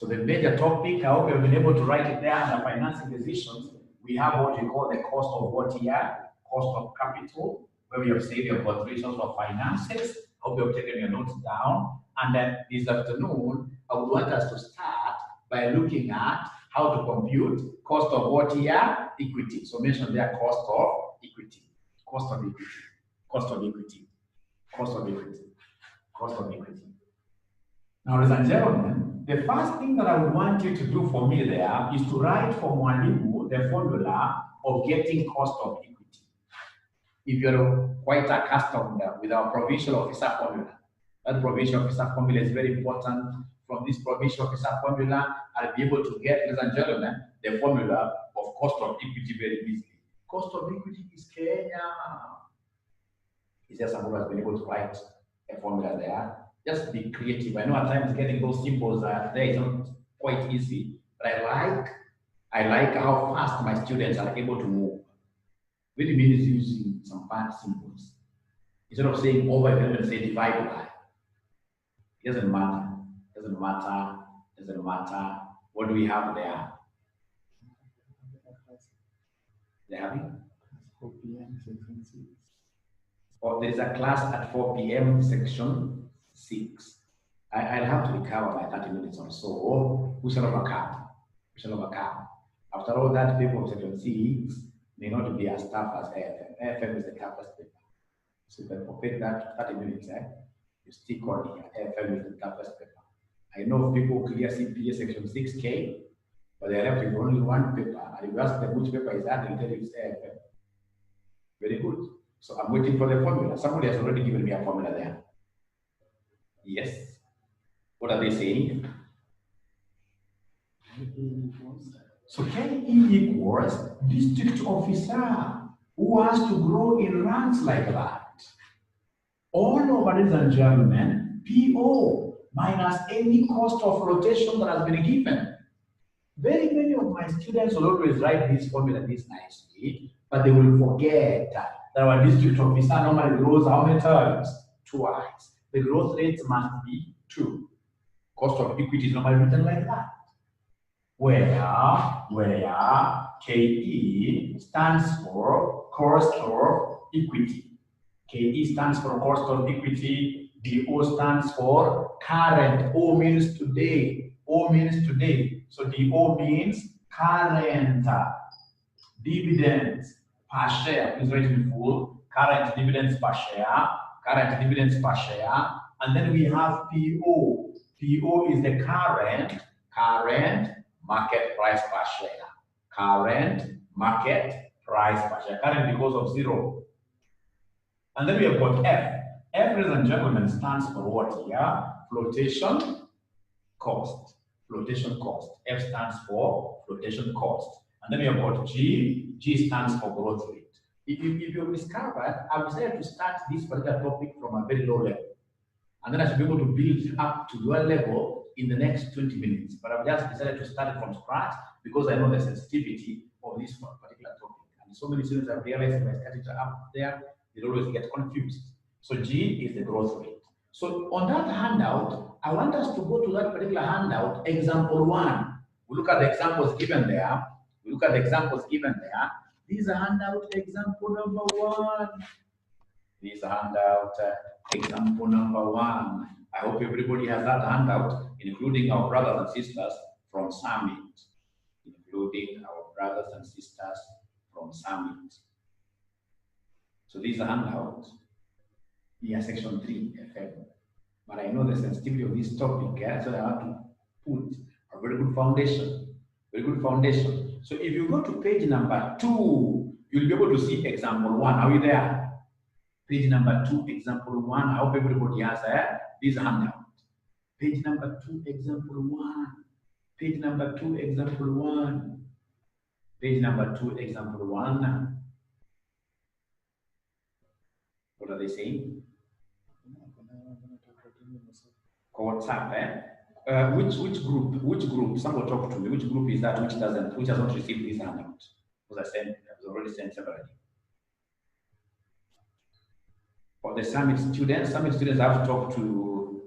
So the major topic, I hope you've been able to write it there under financing decisions. We have what we call the cost of what here, cost of capital, where we have said you've got 3 sources of finances. I hope you've taken your notes down. And then this afternoon, I would want us to start by looking at how to compute cost of what here? Equity. So mention there cost of equity, cost of equity, cost of equity, cost of equity, cost of equity. Now, ladies and gentlemen, the first thing that I would want you to do for me there is to write for Mwalimu the formula of getting cost of equity. If you're quite accustomed with our provincial officer formula, that provincial officer formula is very important. From this provincial officer formula, I'll be able to get, ladies and gentlemen, the formula of cost of equity very easily. Cost of equity is Kenya. Is there someone who has been able to write a formula there? Just be creative. I know at times getting those symbols there is not quite easy, but I like how fast my students are able to move. Really means using some fast symbols. Instead of saying over, you can even say divide by. It doesn't matter. Doesn't matter. Doesn't matter. What do we have there? They having 4 p.m. section 6. Or there is a class at 4 p.m. section 6. I'll have to recover by 30 minutes or so. We shall overcome. We shall overcome. After all that, people of section 6 may not be as tough as FM. FM is the toughest paper. So you can forget that 30 minutes. You stick on here. FM is the toughest paper. I know of people who clear CPA section 6K, but they are left with only one paper. And if you ask them which paper is that, they'll tell you it's FM. Very good. So I'm waiting for the formula. Somebody has already given me a formula there. Yes. What are they saying? So KE equals district officer who has to grow in ranks like that. All over, ladies and gentlemen, PO minus any cost of rotation that has been given. Very many of my students will always write this formula this nicely, but they will forget that our district officer normally grows how many times? Twice. The growth rate must be 2. Cost of equity is normally written like that. Where KE stands for cost of equity. KE stands for cost of equity. DO stands for current. O means today. O means today. So DO means current dividends per share. Please write in full. Current dividends per share. Current dividends per share. And then we have PO. PO is the current market price per share. Current market price per share. Current because of 0. And then we have got F. F, ladies and gentlemen, stands for what here? Flotation cost. Flotation cost. F stands for flotation cost. And then we have got G. G stands for growth rate. If you've discovered, I've decided to start this particular topic from a very low level. And then I should be able to build up to your level in the next 20 minutes. But I've just decided to start it from scratch because I know the sensitivity of this particular topic. And so many students have realized if I start it up there, they always get confused. So G is the growth rate. So on that handout, I want us to go to that particular handout, example 1. We look at the examples given there. We look at the examples given there. This is a handout example number 1. This is a handout example number 1. I hope everybody has that handout, including our brothers and sisters from Summit. Including our brothers and sisters from Summit. So this is a handout. Here, section 3, FM. But I know the sensitivity of this topic, so I want to put a very good foundation. Very good foundation. So if you go to page number 2, you'll be able to see example 1. Are you there? Page number 2, example 1. I hope everybody has this handout. Page number 2, example 1. Page number 2, example 1. Page number 2, example 1. What are they saying? What's up, which group? Someone talk to me. Which group is that? Which has not received this handout? Because I was already sent separately. For the Summit students have to talk to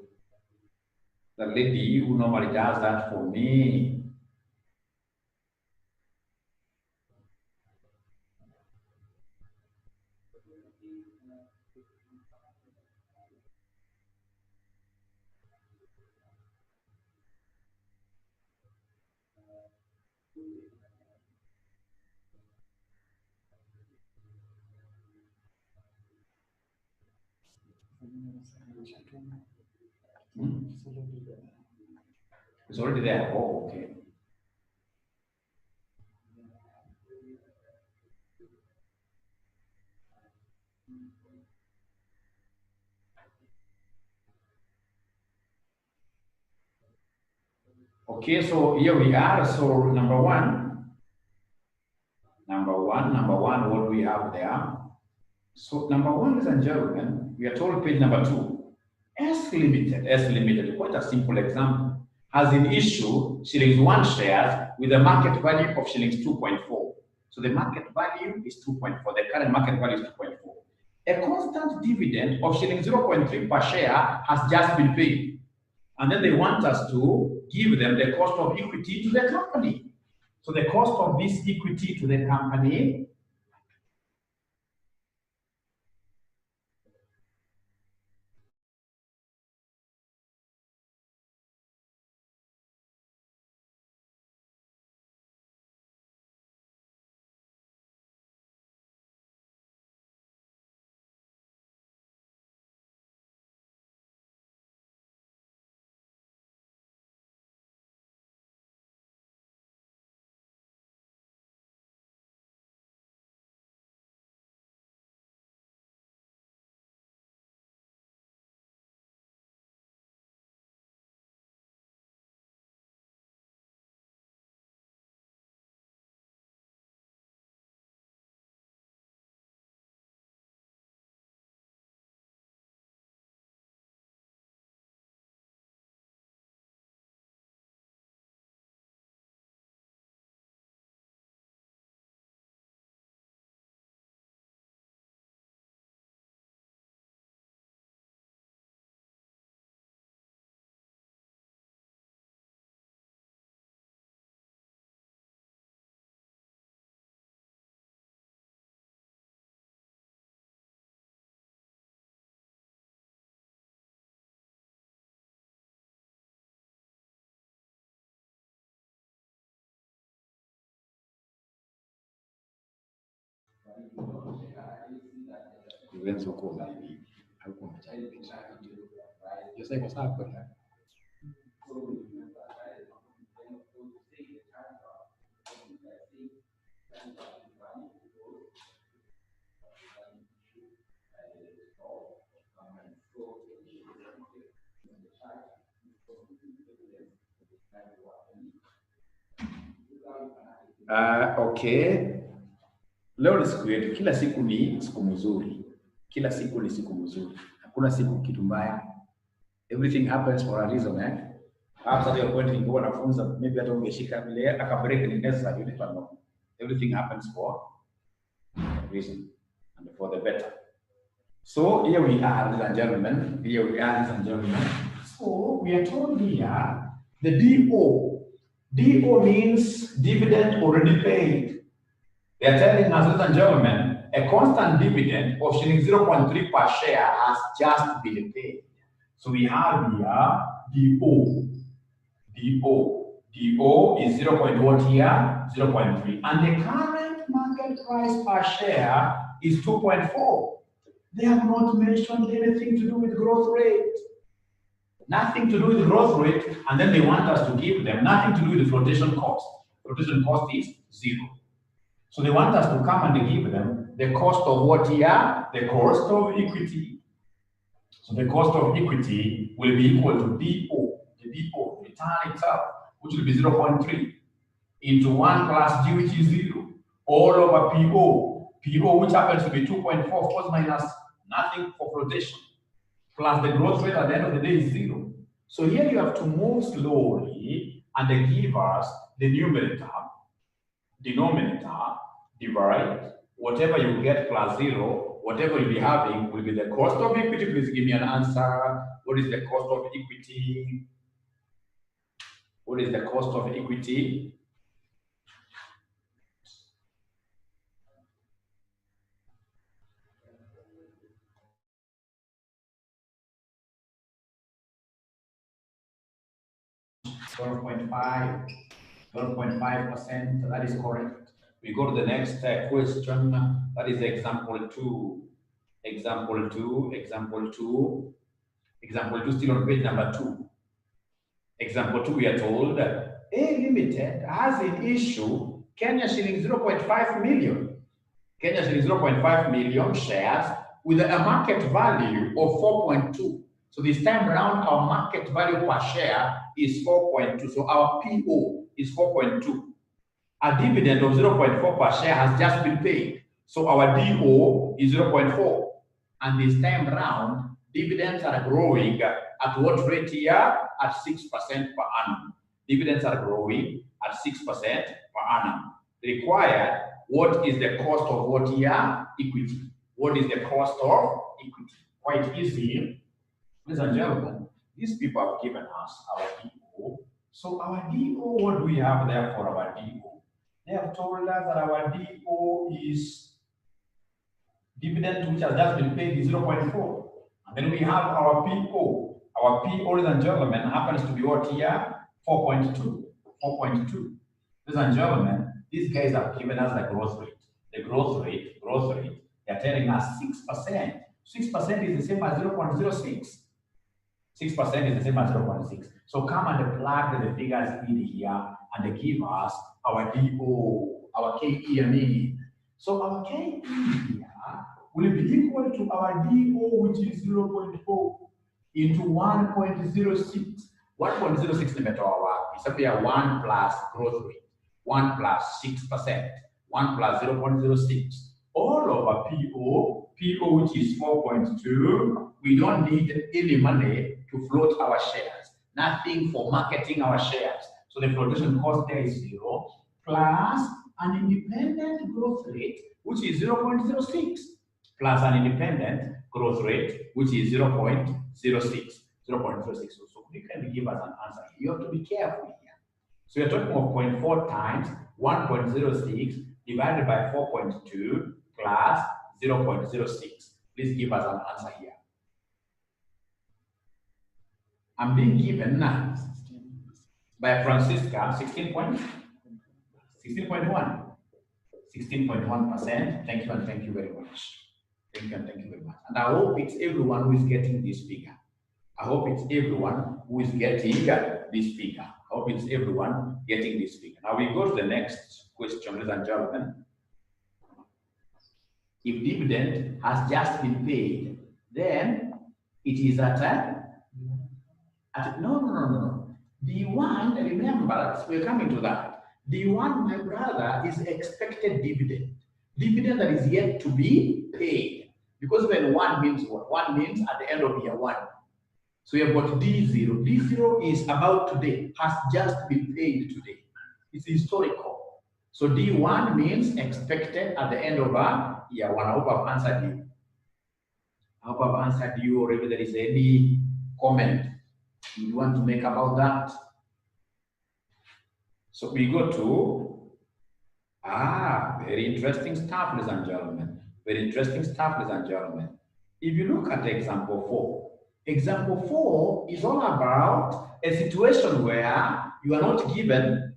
The lady who normally does that for me. It's already there. Oh, okay. Okay, so here we are. So number one, what we have there. So number one, ladies and gentlemen, we are told page number 2. S Limited, quite a simple example, has in issue shillings 1 shares with a market value of shillings 2.4. So the market value is 2.4. The current market value is 2.4. A constant dividend of shillings 0.3 per share has just been paid. And then they want us to give them the cost of equity to the company. So the cost of this equity to the company okay. Leo ni siku yetu, kila siku ni siku mzuri. Kila siku ni siku mzuri. Hakuna siku kitu mbaya. Everything happens for a reason, eh? After the point in wanafunza, maybe hata ungeshika vile akabreak ni necessary, you never know. Everything happens for a reason and for the better. So here we are, ladies and gentlemen. So we are told here the DO. DO means dividend already paid. They are telling us, ladies and gentlemen, a constant dividend of shilling 0.3 per share has just been paid. So we have here DO. DO is 0.1 here, 0.3. And the current market price per share is 2.4. They have not mentioned anything to do with growth rate. Nothing to do with growth rate, and then they want us to give them nothing to do with the flotation cost. Flotation cost is 0. So they want us to come and give them the cost of what here? The cost of equity. So the cost of equity will be equal to DO, the DO, return itself, which will be 0.3 into 1 plus D, which is 0, all over PO, which happens to be 2.4, of course, minus nothing for flotation, plus the growth rate at the end of the day is 0. So here you have to move slowly and they give us the numerator, denominator, divide, whatever you get plus 0, whatever you'll be having will be the cost of equity. Please give me an answer. What is the cost of equity? What is the cost of equity? .5%, that is correct. We go to the next question, that is example 2. Example 2, still on page number 2. Example 2, we are told A Limited has in issue Kenya shilling 0.5 million. Kenya shilling 0.5 million shares with a market value of 4.2. So this time around, our market value per share is 4.2. So our PO is 4.2. A dividend of 0.4 per share has just been paid. So our DO is 0.4. And this time around, dividends are growing at what rate here? At 6% per annum. Dividends are growing at 6% per annum. Required, what is the cost of what here? Equity. What is the cost of equity? Quite easy. Ladies and gentlemen, these people have given us our DO. So our DO, what do we have there for our DO? They have told us that our DO is dividend which has just been paid is 0.4. And then we have our PO. Our PO, ladies and gentlemen, happens to be what here? 4.2. 4.2. Ladies and gentlemen, these guys have given us the growth rate. The growth rate, they're telling us 6%. 6% is the same as 0.06. 6% is the same as 0.6. So come and plug the figures in here and they give us our DO, our KE. So our KE here will be equal to our DO, which is 0.4 into 1.06. 1.06 limit our is up here 1 plus growth rate, 1 plus 6%, 1 plus 0.06. All over PO which is 4.2, we don't need any money to float our shares. Nothing for marketing our shares. So the flotation cost there is 0 plus an independent growth rate, which is 0.06, plus an independent growth rate, which is 0.06. 0.06. So you can give us an answer. You have to be careful here. So you're talking of 0.4 times 1.06 divided by 4.2 plus 0.06. Please give us an answer here. I'm being given by Francisca 16.1. 16.1%. Thank you and thank you very much. Thank you and thank you very much. And I hope it's everyone who is getting this figure. I hope it's everyone who is getting this figure. I hope it's everyone getting this figure. Now we go to the next question, ladies and gentlemen. If dividend has just been paid, then it is at no. D1, remember, we're coming to that. D1, my brother, is expected dividend. Dividend that is yet to be paid. Because when 1 means what? 1 means at the end of year 1. So you have got D0. D0 is about today, has just been paid today. It's historical. So D1 means expected at the end of year 1. I hope I've answered you. I hope I've answered you, or if there is any comment you want to make about that. So we go to, very interesting stuff, ladies and gentlemen. Very interesting stuff, ladies and gentlemen. If you look at example 4, example 4 is all about a situation where you are not given,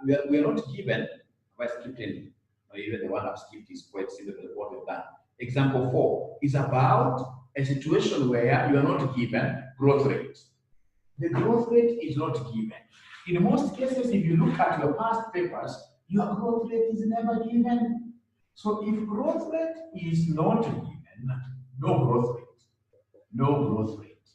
we are not given, by skipping, or even the one I've skipped is quite similar to what we've done. Example 4 is about a situation where you are not given growth rate. The growth rate is not given. In most cases, if you look at your past papers, your growth rate is never given. So if growth rate is not given, no growth rate. No growth rate.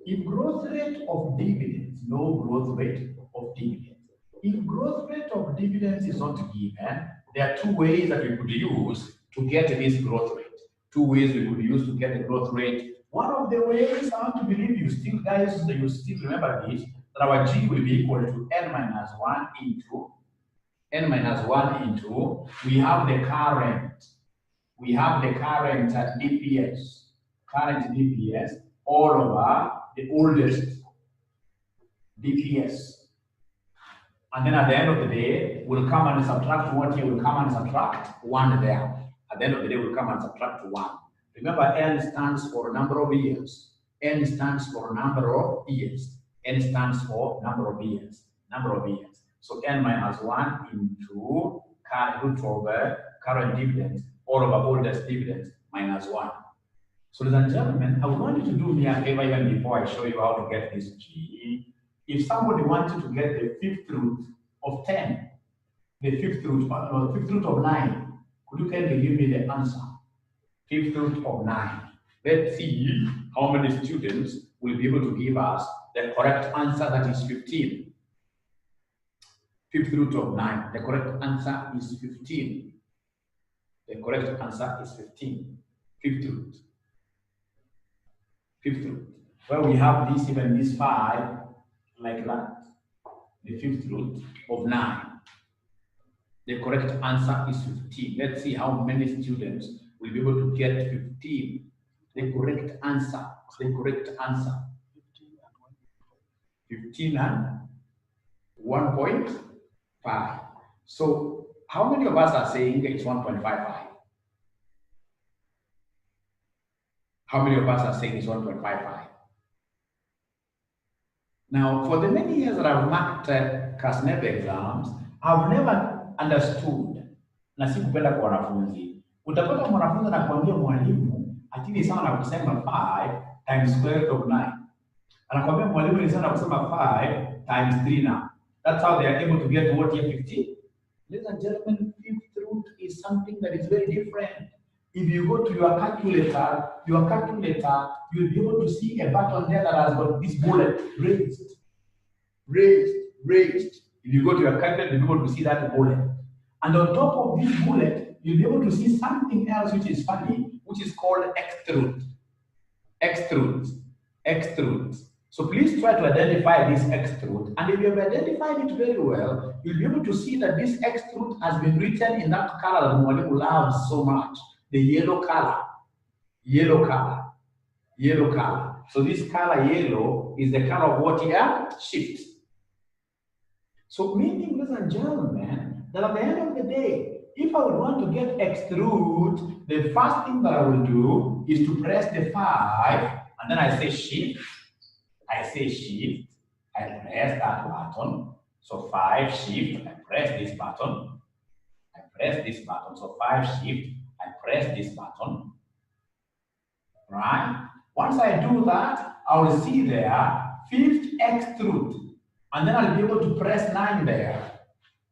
If growth rate of dividends, no growth rate of dividends. If growth rate of dividends is not given, there are 2 ways that we could use to get this growth rate. 2 ways we could use to get the growth rate. One of the ways, I want to believe you still guys, you still remember this, that our G will be equal to n minus 1 into, we have the current DPS, all over the oldest DPS. And then at the end of the day, we'll come and subtract what here, we'll come and subtract 1 there. At the end of the day, we'll come and subtract 1. Remember, N stands for number of years. N stands for number of years. N stands for number of years. Number of years. So N minus 1 into root over current dividends, all over oldest dividends, minus 1. So ladies and gentlemen, I would want you to do me a favor even before I show you how to get this G. If somebody wanted to get the 5th root of 10, the 5th root, or the 5th root of 9, could you kindly give me the answer? 5th root of 9. Let's see how many students will be able to give us the correct answer, that is 15. 5th root of 9. The correct answer is 15. The correct answer is 15. 5th root. 5th root. Where we have this, even this 5, like that. The 5th root of 9. The correct answer is 15. Let's see how many students will be able to get 15. The correct answer. The correct answer. 15 and 1.5. So, how many of us are saying it's 1.55? How many of us are saying it's 1.55? Now, for the many years that I've marked 𝒂𝒆 exams, I've never understood, na sikupenda kwa wanafunzi. Utapata mwanafunzi anakuambia mwalimu, ati ni sawa na kusema 5 times square root of 9. Anakuambia mwalimu ni sawa na kusema 5 times 3 now. That's how they are able to get to what here 15. Ladies and gentlemen, 5th root is something that is very different. If you go to your calculator, you'll be able to see a button there that has got this bullet raised. If you go to your calculator, you'll be able to see that bullet. And on top of this bullet, you'll be able to see something else which is funny, which is called Xth root. So please try to identify this Xth root. And if you have identified it very well, you'll be able to see that this Xth root has been written in that color that Mwalimu loves so much. The yellow color. So this color yellow is the color of what here? Shift. So meaning, ladies and gentlemen, that at the end of the day, if I would want to get Xth root, the first thing that I will do is to press the 5, and then I say shift. I press that button. So 5 shift, I press this button. So 5 shift, I press this button, right? Once I do that, I will see there 5th Xth root, and then I'll be able to press 9 there.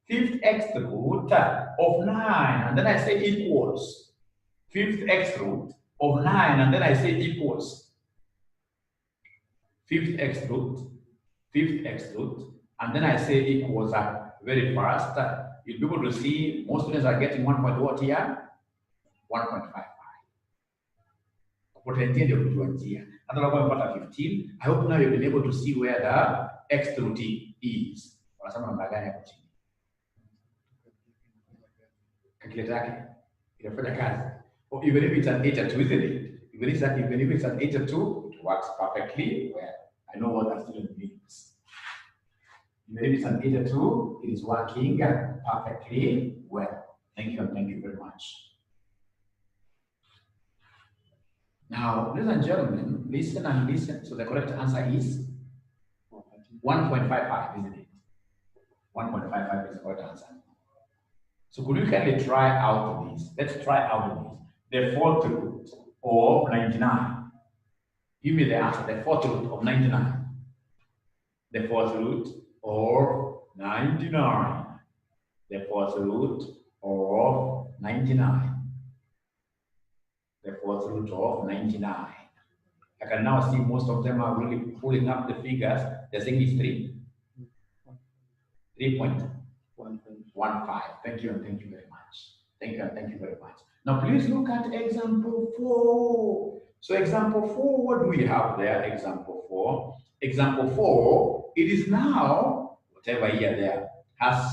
5th Xth root of 9, and then I say equals. 5th Xth root of 9, and then I say equals. 5th Xth root, and then I say equals very fast. You'll be able to see most students are getting 1.what here? 1.55. What I intended to do here. Another 15. I hope now you've been able to see where the Xth root is. Or even if it's an 8 or 2, isn't it? Even if it's an 8 or 2, it works perfectly well. I know what that student means. Even if it's an 8 or 2, it is working perfectly well. Thank you very much. Now, ladies and gentlemen, listen and listen. So the correct answer is 1.55, isn't it? 1.55 is the correct answer. So could you kindly try out this? Let's try out this. The 4th root of 99. Give me the answer. The 4th root of 99. The 4th root of 99. The 4th root of 99. The 4th root of 99. I can now see most of them are really pulling up the figures. They're saying it's 3. 3.15. Thank you and thank you very much. Thank you and thank you very much. Now please look at example 4. So example 4, what do we have there? Example 4. Example 4, it is now, whatever year there, has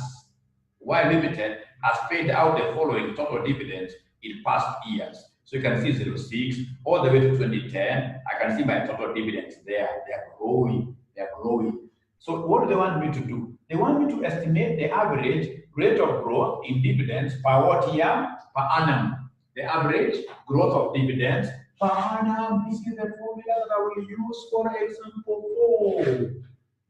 Y Limited has paid out the following total dividends in past years. So you can see 06 all the way to 2010. I can see my total dividends there. They are growing. So what do they want me to do? They want me to estimate the average rate of growth in dividends per what year? Per annum. The average growth of dividends per annum. This is the formula that I will use for example 4.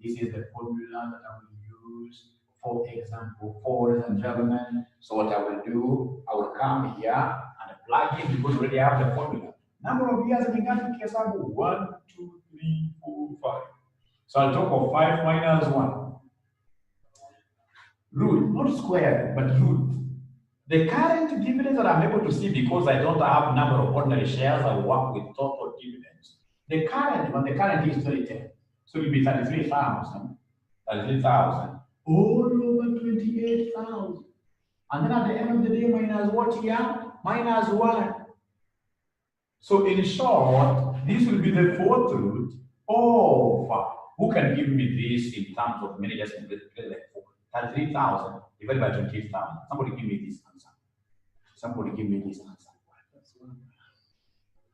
This is the formula that I will use for example 4, ladies and gentlemen. So what I will do, I will come here and plug in because we already have the formula. Number of years in 𝒂𝒂𝒏 1, 2, 3, 4, 5. So I'll talk of 5 minus 1. Root, not square, but root. The current dividends that I'm able to see because I don't have number of ordinary shares, I work with total dividends. The current, when the current is 2010, so it will be 33,000, 33,000, all over 28,000. And then at the end of the day, minus what here? Minus 1. So in short, this will be the fourth root of, who can give me this in terms of managers and like 33,000 divided by 28,000. Somebody give me this answer. Somebody give me this answer.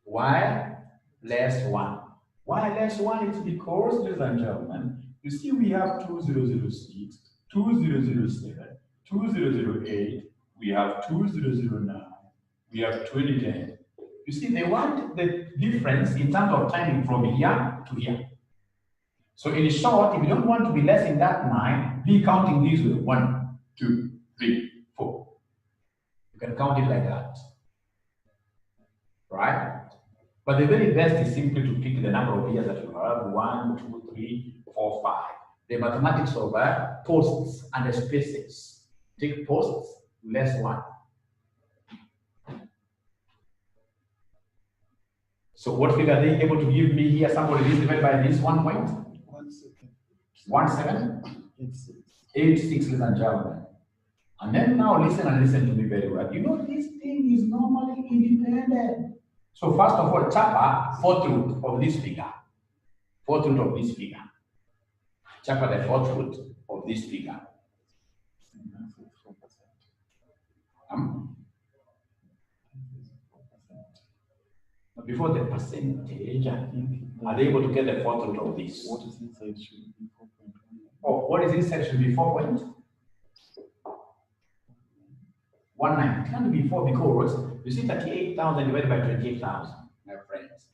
Why less 1? Why less 1 is because, ladies and gentlemen, you see we have 2006, 2007, 2008, we have 2009, we have 2010. You see, they want the difference in terms of timing from here to here. So in short, if you don't want to be less in that 9, be counting these with 1, 2, 3, 4. You can count it like that. Right? But the very best is simply to pick the number of years that you have, 1, 2, 3, 4, 5. The mathematics of posts and the spaces. Take posts, less 1. So what figure are they able to give me here? Somebody is divided by this 1 point? 1.786, ladies and gentlemen. And then now listen to me very well. You know, this thing is normally independent. So first of all, chapa fourth root of this figure. Fourth root of this figure. Chapa the fourth root of this figure. Before the percentage, are they able to get the fourth root of this? What is inside should be 4.1. Oh, what is inside should be 4.19. It can't be 4 because you see 38,000 divided by 28,000, my friends.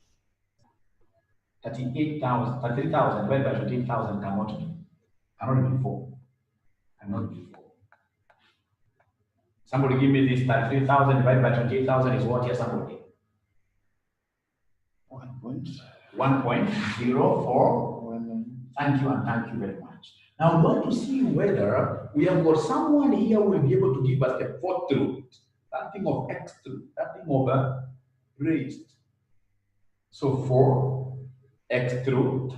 33,000 divided by 28,000 cannot be 4. Cannot be 4. Somebody give me this 33,000 divided by 28,000 is what here, somebody? 1.04. Thank you and thank you very much. Now we want to see whether we have got someone here who will be able to give us the fourth root, that thing of x root, that thing of raised. So 4x root,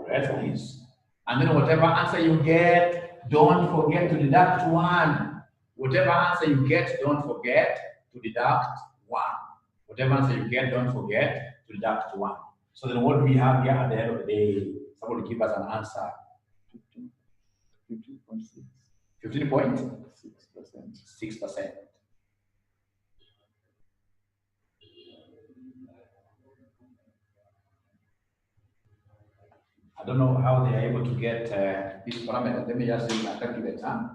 rest is, and then whatever answer you get, don't forget to deduct 1. Whatever answer you get, don't forget to deduct 1. Whatever answer you get, don't forget to deduct 1. So then what do we have here at the end of the day? Somebody give us an answer. 15.6. 15.6%. I don't know how they are able to get this parameter. Let me just use my calculator.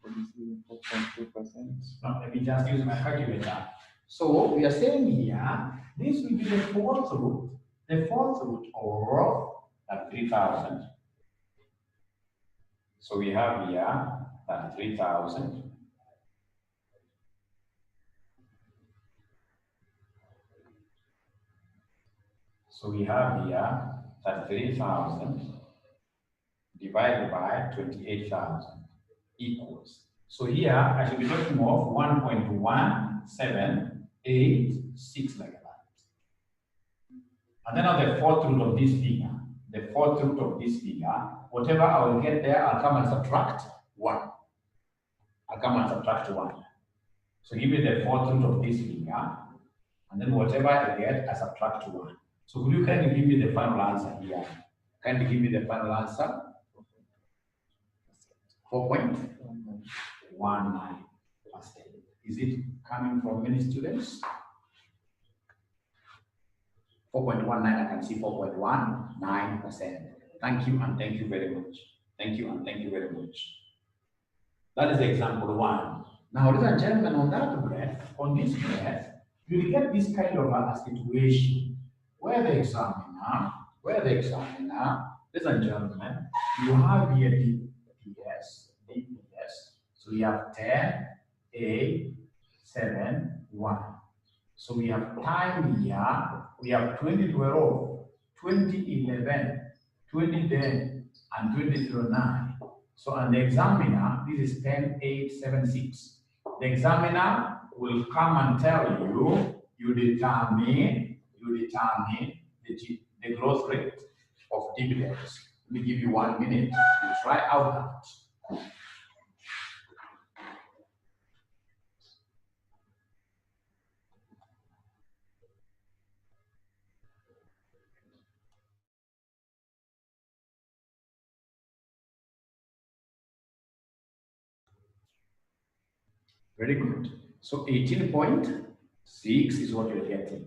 4.2%. No, let me just use my calculator. So we are saying here, this will be the fourth root of 3,000. So we have here 3,000. So we have here 33,000 divided by 28,000 equals. So here I should be talking of 1.1786 like that. And then on the fourth root of this figure, whatever I will get there, I'll come and subtract 1. So give me the fourth root of this figure, and then whatever I get, I subtract 1. So could you kindly give me the final answer here? Kindly give me the final answer. 4.19%. Is it coming from many students? 4.19, I can see 4.19%. Thank you and thank you very much. Thank you, and thank you very much. That is example one. Now, ladies and gentlemen, on that graph, on this graph, you will get this kind of a situation where the examiner, ladies and gentlemen, you have here DPS. So we have 10, 8, 7, 1. So we have time here, we have 2012, 2011, 2010, and 2009. So on the examiner, this is 10.876. The examiner will come and tell you, you determine the growth rate of dividends. Let me give you 1 minute to try out that. Very good. So 18.6 is what you're getting.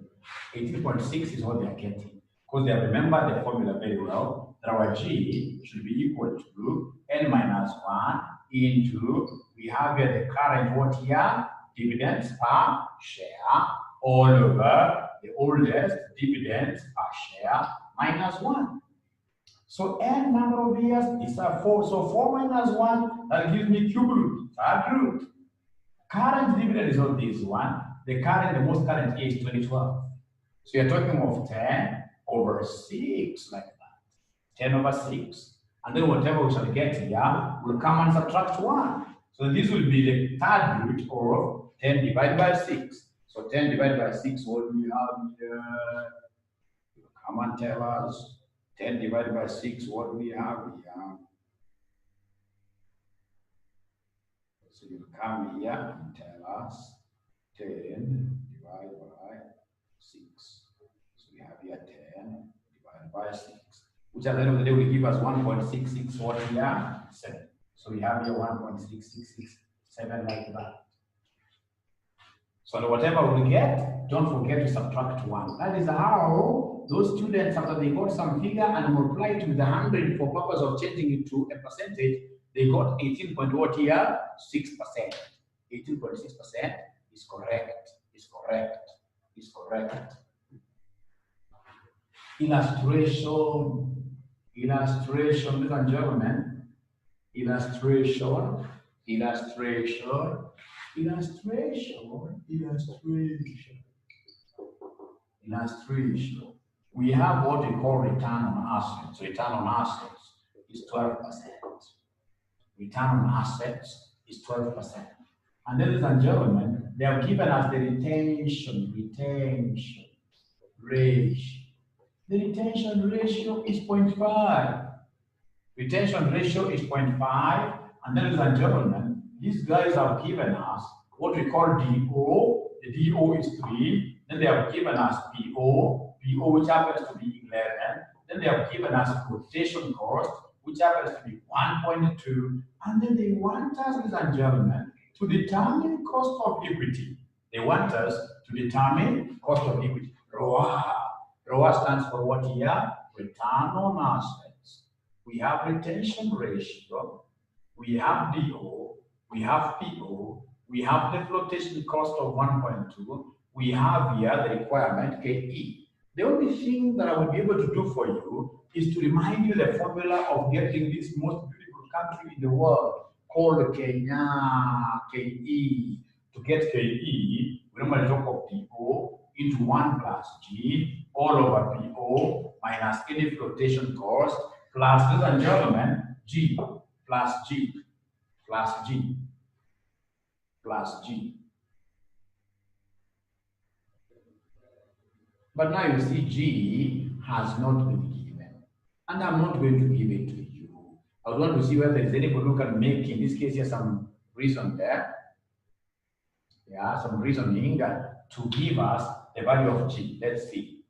18.6 is what they are getting. Because they have remembered the formula very well, that our G should be equal to n minus 1 into, we have here the current what here, dividends per share, all over the oldest dividends per share minus 1. So n number of years is 4. So 4 minus 1, that gives me cube root, third root. Current dividend is not this one. The most current year is 2012. So you're talking of 10 over 6 like that. 10 over 6. And then whatever we shall get here will come and subtract 1. So this will be the third root of 10 divided by 6. So 10 divided by 6, what do we have here? Come and tell us. 10 divided by 6, what do we have here? So you come here and tell us 10 divided by 6. So we have here 10 divided by 6, which at the end of the day will give us 1.667 what here? 7. So we have here 1.6667 like that. So whatever we get, don't forget to subtract 1. That is how those students, after they got some figure and multiplied it with 100 for purpose of changing it to a percentage, they got 18 point what here? 6%. 18.6% is correct. Is correct. Illustration, ladies and gentlemen. Illustration. We have what we call return on assets. Return on assets is 12%. Return on assets is 12%. And ladies and gentlemen, they have given us the retention ratio. The retention ratio is 0.5. Retention ratio is 0.5. And ladies and gentlemen, these guys have given us what we call DO. The DO is 3. Then they have given us PO, which happens to be 11. Then they have given us quotation cost, which happens to be 1.2. And then they want us, ladies and gentlemen, to determine cost of equity. They want us to determine cost of equity. ROA. ROA stands for what here? Return on assets. We have retention ratio. We have DO. We have PO. We have the flotation cost of 1.2. We have here the requirement KE. The only thing that I will be able to do for you is to remind you the formula of getting this most beautiful country in the world called Kenya, KE. To get KE, we normally talk of PO into 1 plus G all over PO minus any flotation cost plus, ladies and gentlemen, G plus G plus G plus G. But now you see G has not been given. And I'm not going to give it to you. I would want to see whether there is anybody who can make, in this case, here some reason there. Yeah, some reasoning to give us the value of G. Let's see.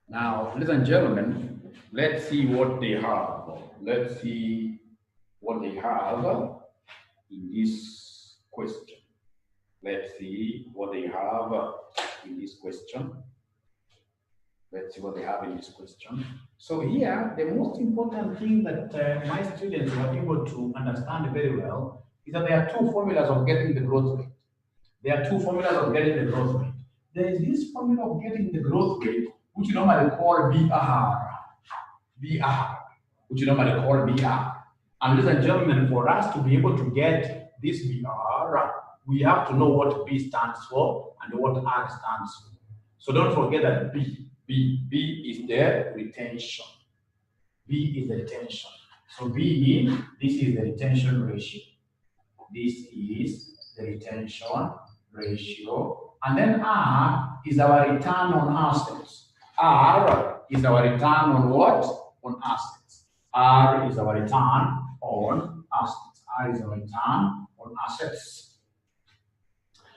Now, ladies and gentlemen, let's see what they have. Let's see what they have in this question. Let's see what they have in this question. Let's see what they have in this question. So here, the most important thing that my students were able to understand very well is that there are two formulas of getting the growth rate. There are two formulas of getting the growth rate. There is this formula of getting the growth rate, which you normally call BR, which you normally call BR. And ladies and gentlemen, for us to be able to get this BR, we have to know what B stands for and what R stands for. So don't forget that B is the retention. B is the retention. So B, this is the retention ratio. This is the retention ratio. And then R is our return on assets. R is our return on what? On assets. R is our return on assets. R is our return on assets.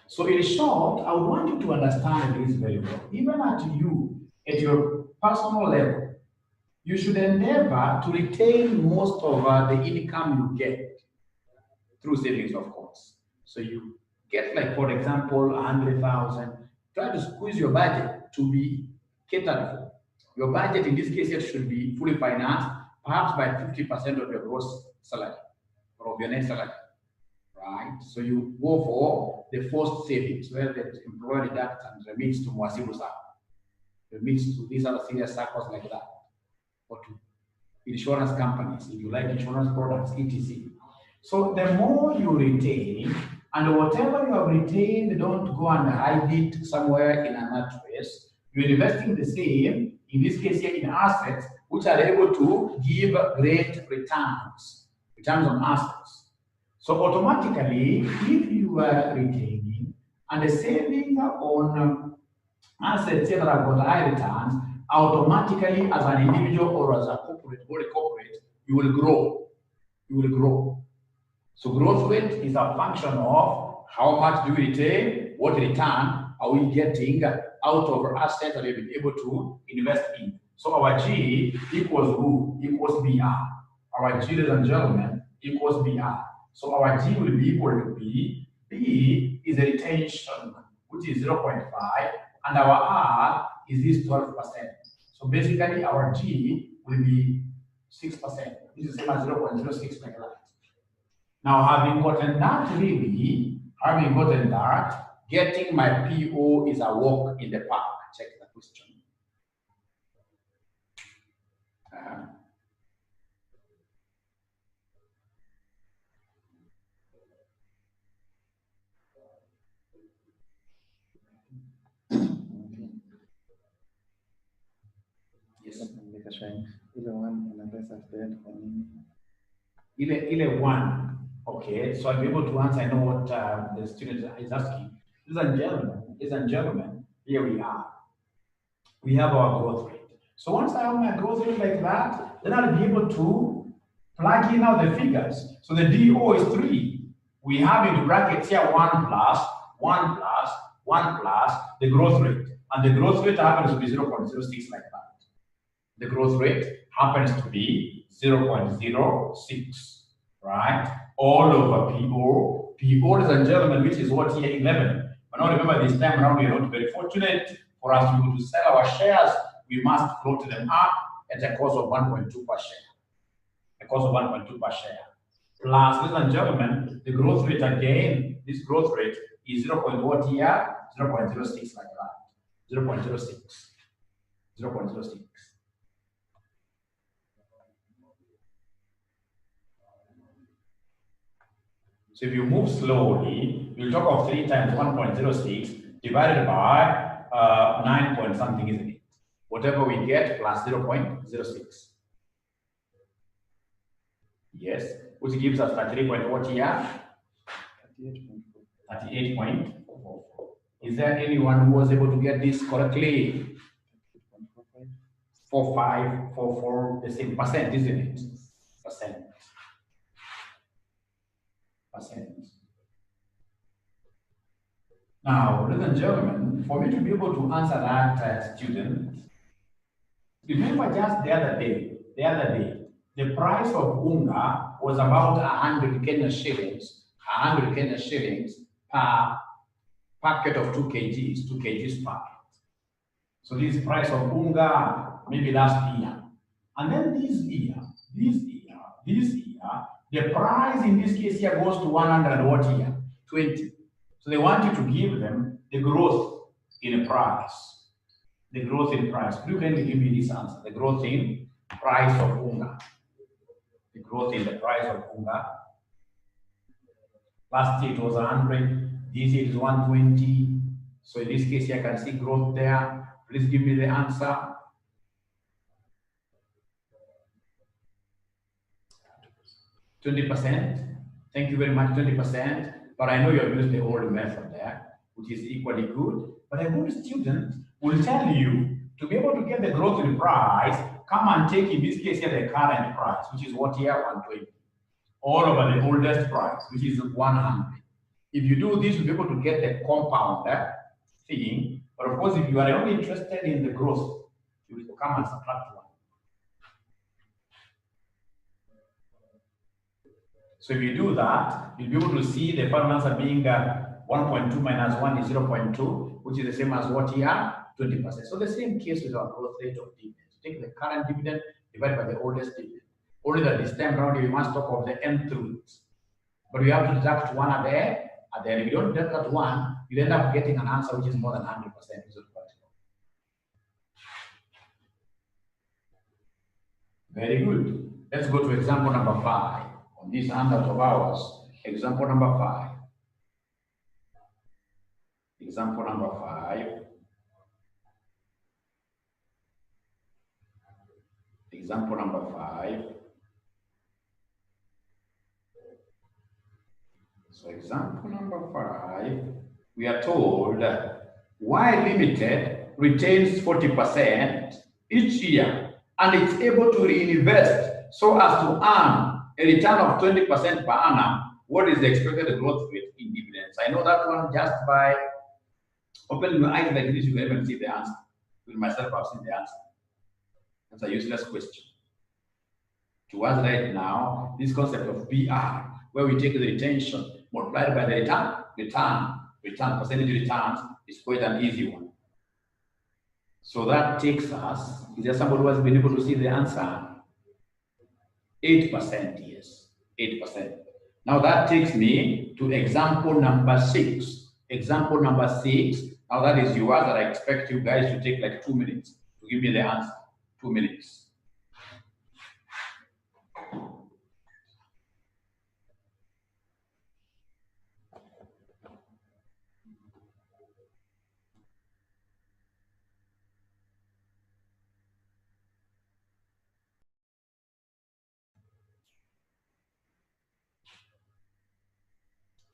So in short, I would want you to understand this very well. Even at your personal level, you should endeavor to retain most of the income you get through savings, of course. So you get, like, for example, 100,000, try to squeeze your budget to be catered for. Your budget in this case here should be fully financed, perhaps by 50% of your gross salary or of your net salary. Right? So you go for the forced savings, where the employer deducts and remits to 𝒂𝒂𝒂𝒂 circle, remits to these other serious circles like that, or to insurance companies, if you like insurance products, etc. So the more you retain, and whatever you have retained, don't go and hide it somewhere in a mattress. You're investing the same, in this case here, in assets, which are able to give great returns on assets. So automatically, if you are retaining and the saving on assets that have got high returns, automatically as an individual or as a corporate, you will grow. You will grow. So growth rate is a function of how much do we retain, what return are we getting out of assets that we've been able to invest in. So our G equals who? Equals BR. Our G, ladies and gentlemen, equals BR. So our G will be equal to B. B is the retention, which is 0.5, and our R is this 12%. So basically our G will be 6%. This is the same as 0.06 like that. Now, having gotten that, getting my PO is a walk in the park. Check the question. Yes. 𝒂𝒂𝒂𝒂𝒂. Okay, so I'll be able to answer. I know what the student is asking. Ladies and gentlemen, here we are. We have our growth rate. So once I have my growth rate like that, then I'll be able to plug in now the figures. So the DO is 3. We have in brackets here 1 plus the growth rate. And the growth rate happens to be 0.06 like that. The growth rate happens to be 0.06, right? All over PO. PO, ladies and gentlemen, which is what here, 11. But now remember, this time around, we are not very fortunate. For us to be able to sell our shares, we must float them up at a cost of 1.2 per share. A cost of 1.2 per share. Plus, ladies and gentlemen, the growth rate again, this growth rate is 0.what here? 0.06 like that. 0.06. 0.06. So if you move slowly, you'll talk of 3 times 1.06 divided by 9 point something, isn't it? Whatever we get plus 0.06. Yes, which gives us 33.what here? 38.44. Is there anyone who was able to get this correctly? 4544, the same percent, isn't it? Percent. Now, ladies and gentlemen, for me to be able to answer that student, remember just the other day, the price of unga was about 100 Kenya shillings, 100 Kenya shillings per packet of 2 kgs, 2 kgs packet. So this price of unga maybe last year. And then this year, the price in this case here goes to 100 what year? 20. So they want you to give them the growth in price. The growth in price. You can give me this answer. The growth in price of unga. The growth in the price of unga. Last year it was 100. This year it is 120. So in this case here I can see growth there. Please give me the answer. 20%. Thank you very much, 20%. But I know you have used the old method there, which is equally good. But a good student will tell you to be able to get the growth in price, come and take in this case here the current price, which is what here 120, all over the oldest price, which is 100. If you do this, you'll be able to get the compound thing. But of course, if you are only interested in the growth, you will come and subtract 1. So if you do that, you'll be able to see the final answer being 1.2 minus 1 is 0.2, which is the same as what here? 20%. So the same case with our growth rate of dividends. Take the current dividend divided by the oldest dividend. Only that this time around we must talk of the nth root. But we have to deduct 1 at the end. If you don't deduct 1, you end up getting an answer which is more than 100%. Very good. Let's go to example number 5. On this handout of ours, example number 5. Example number 5. Example number 5. So example number 5, we are told Y Limited retains 40% each year and it's able to reinvest so as to earn a return of 20% per annum. What is the expected growth rate in dividends? I know that one just by opening your eyes like this, you can even see the answer. With myself, I've seen the answer. That's a useless question. To us right now, this concept of PR, where we take the retention multiplied by the return, percentage returns, is quite an easy one. So that takes us, is there somebody who has been able to see the answer? 8%, yes, 8%. Now that takes me to example number 6. Example number 6, now that is yours, that I expect you guys to take like 2 minutes to give me the answer. 2 minutes.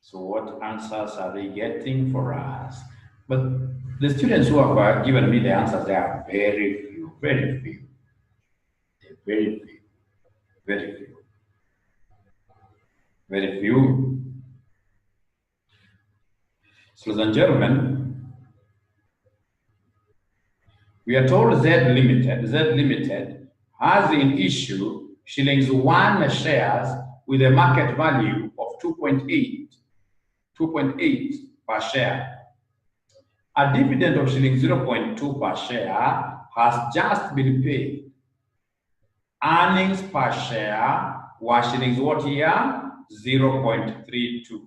So what answers are they getting for us? But the students who have given me the answers, they are very few, very few. They're very few, very few, very few. So, ladies and gentlemen, we are told Z Limited has in issue shillings 1 shares with a market value of 2.8 per share. A dividend of shilling 0.2 per share has just been paid. Earnings per share were shillings what here? 0.32.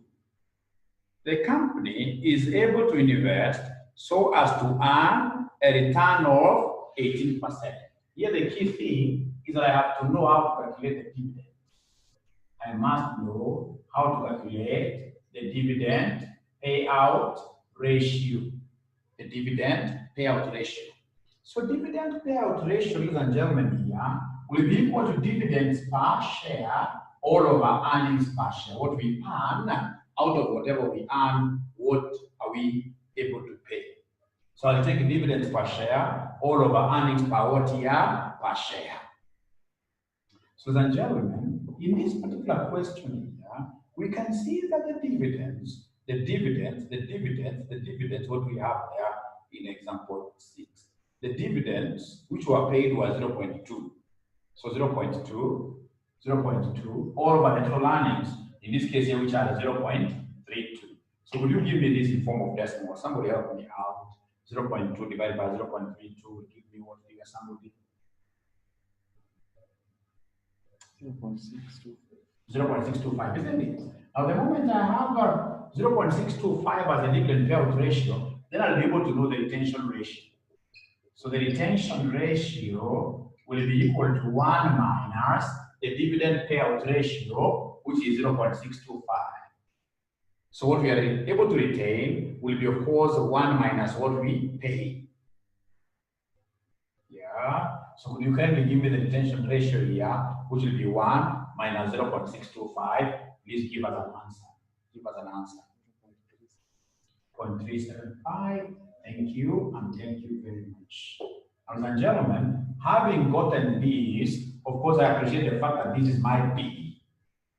The company is able to invest so as to earn a return of 18%. Here the key thing is that I have to know how to calculate the dividend. I must know how to calculate the dividend payout ratio. The dividend payout ratio. So dividend payout ratio, ladies and gentlemen, here will be equal to dividends per share all over earnings per share. What we earn out of whatever we earn, what are we able to pay? So I'll take dividends per share all over earnings per what year? Per share. So ladies and gentlemen, in this particular question here, we can see that the dividends the dividends, what we have there in example 6. The dividends which were paid was 0.2. So 0.2, 0.2, all over the total earnings, in this case here, which are 0.32. So will you give me this in form of decimal? Somebody help me out. 0.2 divided by 0.32 will give me what figure? Somebody? 0.625, isn't it? Now, the moment I have 0.625 as a dividend payout ratio, then I'll be able to know the retention ratio. So the retention ratio will be equal to 1 minus the dividend payout ratio, which is 0.625. So what we are able to retain will be, of course, 1 minus what we pay. Yeah. So you kindly give me the retention ratio here, which will be 1 minus 0.625. Please give us an answer. Give us an answer. 0.375. Thank you, and thank you very much. Ladies and gentlemen, having gotten this, of course, I appreciate the fact that this is my P.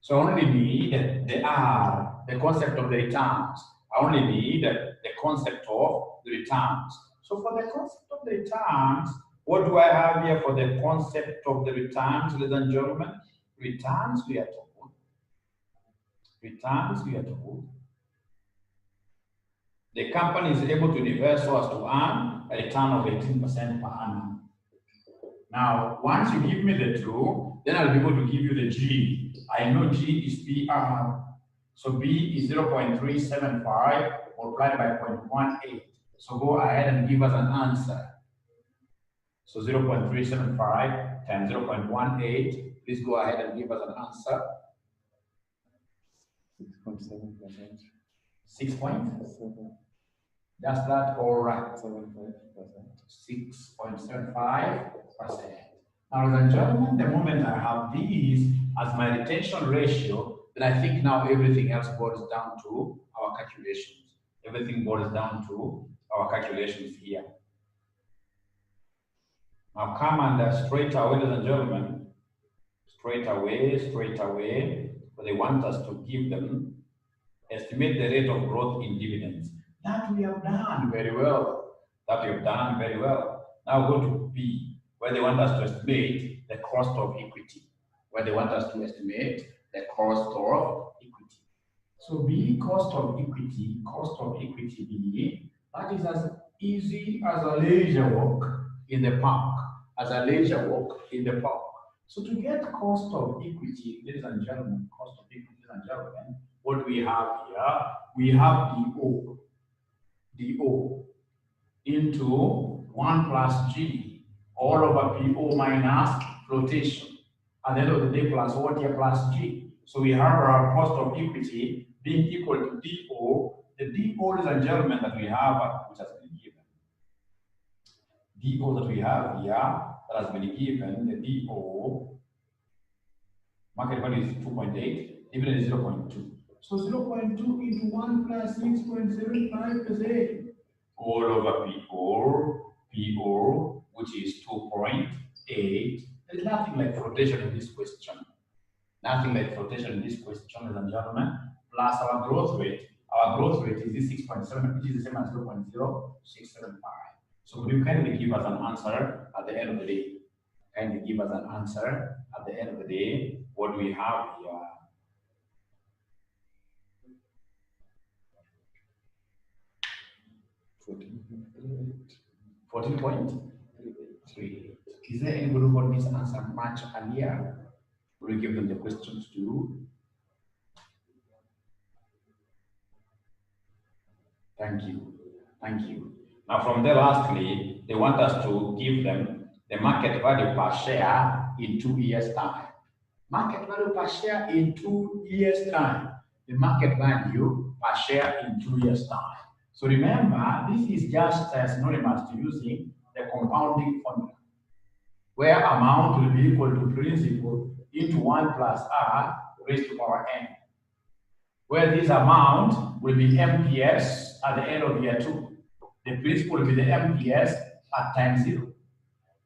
So I only need the R, the concept of the returns. I only need the concept of the returns. So for the concept of the returns, what do I have here for the concept of the returns, ladies and gentlemen? Returns, we are told. Returns, we are told. The company is able to invest so as to earn a return of 18% per annum. Now, once you give me the 2, then I'll be able to give you the G. I know G is PR. So B is 0.375 multiplied by 0.18. So go ahead and give us an answer. So 0.375 times 0.18. Please go ahead and give us an answer. 6.7%. 6.7. That's that, all right. 6.75%. Now, ladies and gentlemen, the moment I have these as my retention ratio, then I think now everything else boils down to our calculations. Everything boils down to our calculations here. Now come and straight away, ladies and gentlemen, straight away, but they want us to give them, estimate the rate of growth in dividends. That we have done very well. Now go to B, where they want us to estimate the cost of equity. So B, cost of equity B, that is as easy as a leisure walk in the park. So to get cost of equity, ladies and gentlemen, what do we have here? We have DO into 1 plus G all over PO minus flotation. At the end of the day, plus what here plus G. So we have our cost of equity being equal to DO. The DO, ladies and gentlemen, that we have, which has been given. DO that we have here, that has been given, the DO, market value is 2.8, dividend is 0.2. So 0.2 into 1 plus 6.75%. All over PO, which is 2.8. There's nothing like flotation in this question. Ladies and gentlemen, plus our growth rate. Our growth rate is this 6.7, which is the same as 0.0675. So would you kindly give us an answer at the end of the day? What do we have here? 14.38. Is there anybody who got this answer much earlier? Will you give them the questions too? Thank you. Now from there, lastly, they want us to give them the market value per share in 2 years' time. The market value per share in 2 years' time. So remember, this is just synonymous to using the compounding formula, where amount will be equal to principal into 1 plus R raised to power n, where this amount will be MPS at the end of year 2. The principal will be the MPS at time 0.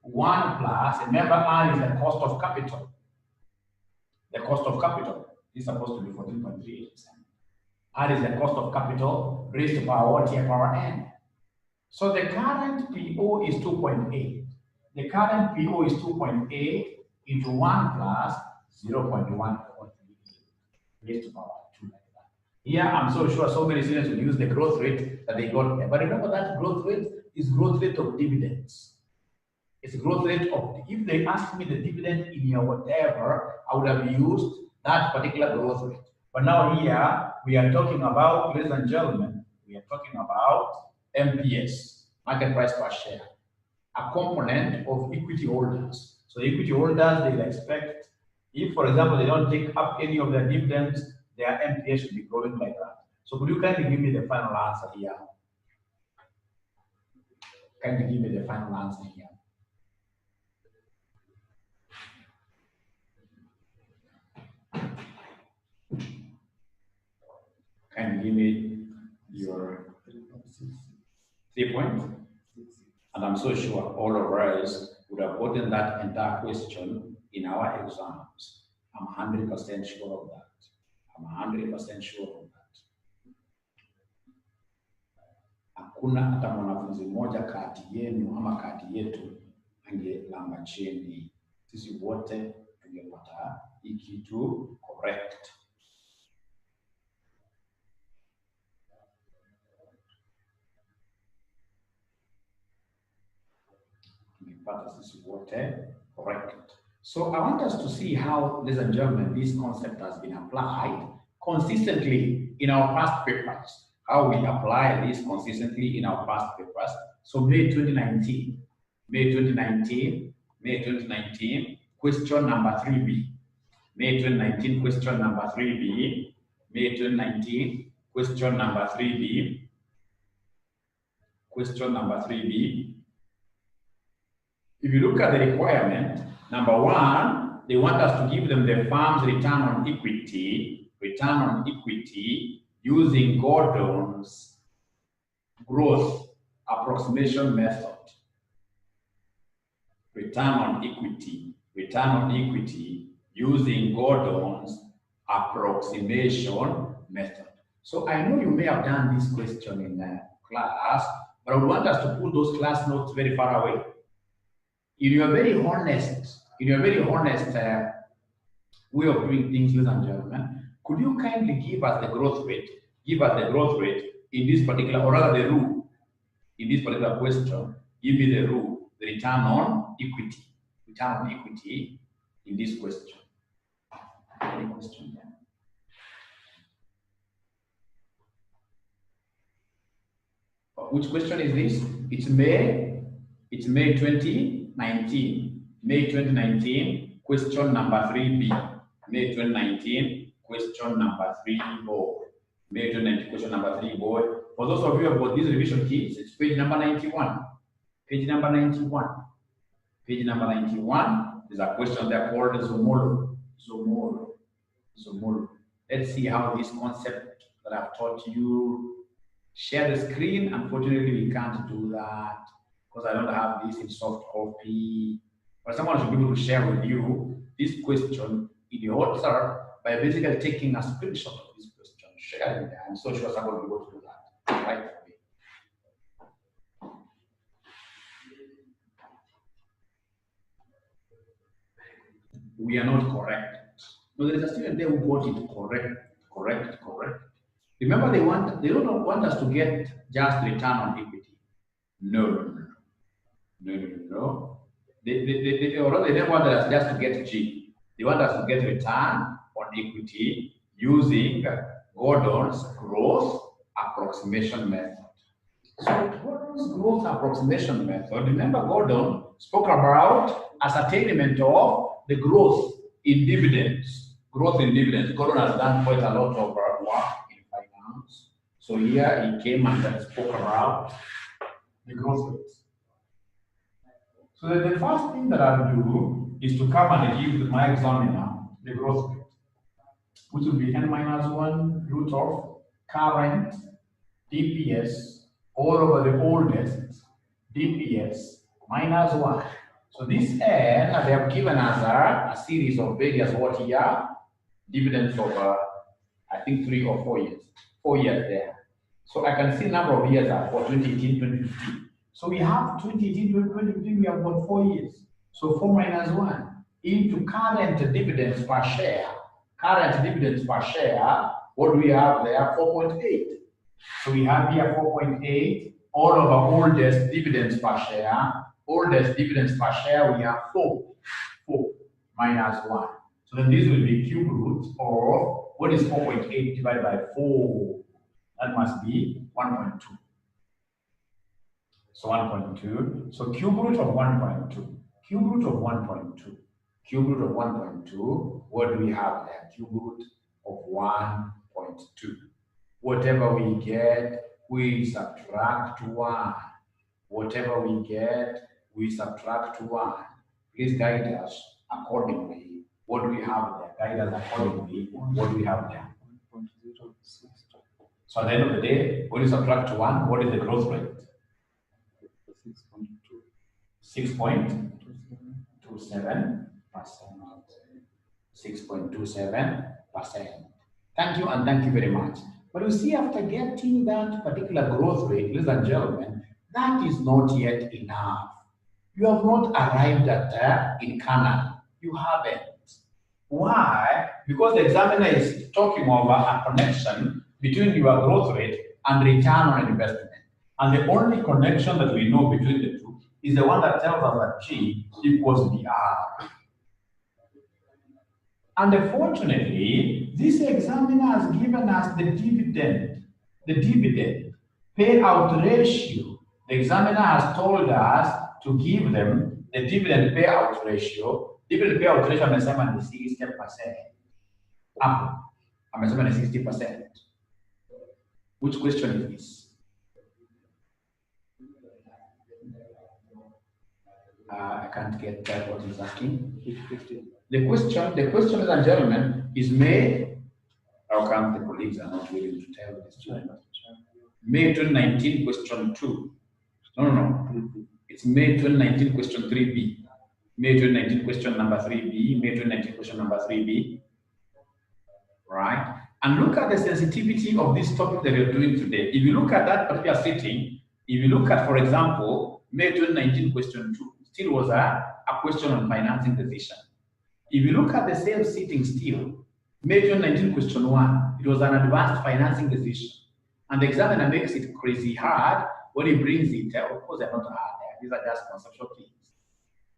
1 plus, remember R is the cost of capital. The cost of capital is supposed to be 14.38%. R is the cost of capital raised to power what here power n. So the current PO is 2.8. The current PO is 2.8 into 1 plus 0.1 raised to power 2 like that. Here, I'm so sure so many students will use the growth rate that they got there. But remember that growth rate is growth rate of dividends. It's a growth rate of, if they ask me the dividend in year whatever, I would have used that particular growth rate. But now here, we are talking about, ladies and gentlemen, we are talking about MPS, market price per share, a component of equity holders. So equity holders, they expect, if, for example, they don't take up any of their dividends, their MPS should be growing like that. So could you kindly give me the final answer here? Kindly give me the final answer here. Kindly give me your 3 points. And I'm so sure all of us would have gotten that entire question in our exams. I'm 100% sure of that. I'm 100% sure of that. Hakuna hata mwanafunzi mmoja kati yenu ama kati yetu angelamba chini. Sisi wote tungepata hii kitu correct. Correct. So I want us to see how, ladies and gentlemen, this concept has been applied consistently in our past papers. How we apply this consistently in our past papers. So May 2019, question number 3B. May 2019, question number 3B. May 2019, question number 3B. Question number 3B. If you look at the requirement, number 1, they want us to give them the firm's return on equity using Gordon's growth approximation method. Return on equity using Gordon's approximation method. So I know you may have done this question in class, but I would want us to put those class notes very far away. In your very honest way of doing things, ladies and gentlemen, could you kindly give us the growth rate? Give us the growth rate in this particular, or rather the rule. In this particular question, give me the rule, the return on equity. Return on equity in this question. Any question there? Which question is this? It's May 2019. May 2019, question number 3B. May 2019, question number 3 boy. May 2019, question number 3 boy. For those of you who have got these revision kits, it's page number 91. Page number 91. Page number 91 is a question there called Zomolo. Let's see how this concept that I've taught you. Share the screen. Unfortunately, we can't do that because I don't have this in soft copy. But someone should be able to share with you this question in the WhatsApp by basically taking a screenshot of this question, sharing it. I'm so sure someone will be able to do that right away. We are not correct. No, there is a student there who got it correct. Remember, they don't want us to get just return on equity. No. They don't want us just to get G. They want us to get return on equity using Gordon's growth approximation method. So Gordon's growth approximation method, remember Gordon spoke about ascertainment of the growth in dividends. Gordon has done quite a lot of work in finance. So here he came and spoke about the growth rate. So the first thing that I'll do is to come and give my examiner the growth rate, which will be n-1 root of current DPS all over the oldest DPS minus 1. So this n, they have given us a series of various what here? Dividends over, I think 3 or 4 years. 4 years there. So I can see number of years are for 2018, 2015. So we have 2018, 2015, we have got 4 years. So 4 minus 1 into current dividends per share. Current dividends per share, what do we have there? 4.8. So we have here 4.8 all over oldest dividends per share. Oldest dividends per share, we have 4. 4 minus 1. So then this will be cube root of what is 4.8 divided by 4? That must be 1.2. So 1.2. So cube root of 1.2. Cube root of 1.2. Cube root of 1.2. What do we have there? Cube root of 1.2. Whatever we get, we subtract 1. Whatever we get, we subtract 1. Please guide us accordingly. What do we have there? Guide us accordingly. What do we have there? 1.062. So at the end of the day, when you subtract 1, what is the growth rate? 6.27%. 6.27%. Thank you and thank you very much. But you see, after getting that particular growth rate, ladies and gentlemen, that is not yet enough. You have not arrived at in Canaan. You haven't. Why? Because the examiner is talking about a connection between your growth rate and return on investment. And the only connection that we know between the two is the one that tells us that G equals BR. And unfortunately, this examiner has given us the dividend payout ratio. The examiner has told us to give them the dividend payout ratio. Dividend payout ratio amesema ni 60%. Hapo amesema ni 60%. Which question is this? I can't get what he's asking. 50. The question, ladies and gentlemen, is May. How come the colleagues are not willing to tell this children? May 2019, question 2. No. It's May 2019, question 3B. May 2019, question number 3B. May 2019, question number 3B. Right? And look at the sensitivity of this topic that we're doing today. If you look at that particular sitting, if you look at, for example, May 2019, question 2, still was a question on financing decision. If you look at the same sitting still, May 2019, question 1, it was an advanced financing decision. And the examiner makes it crazy hard when he brings it. Of course, they're not hard. These are just conceptual things.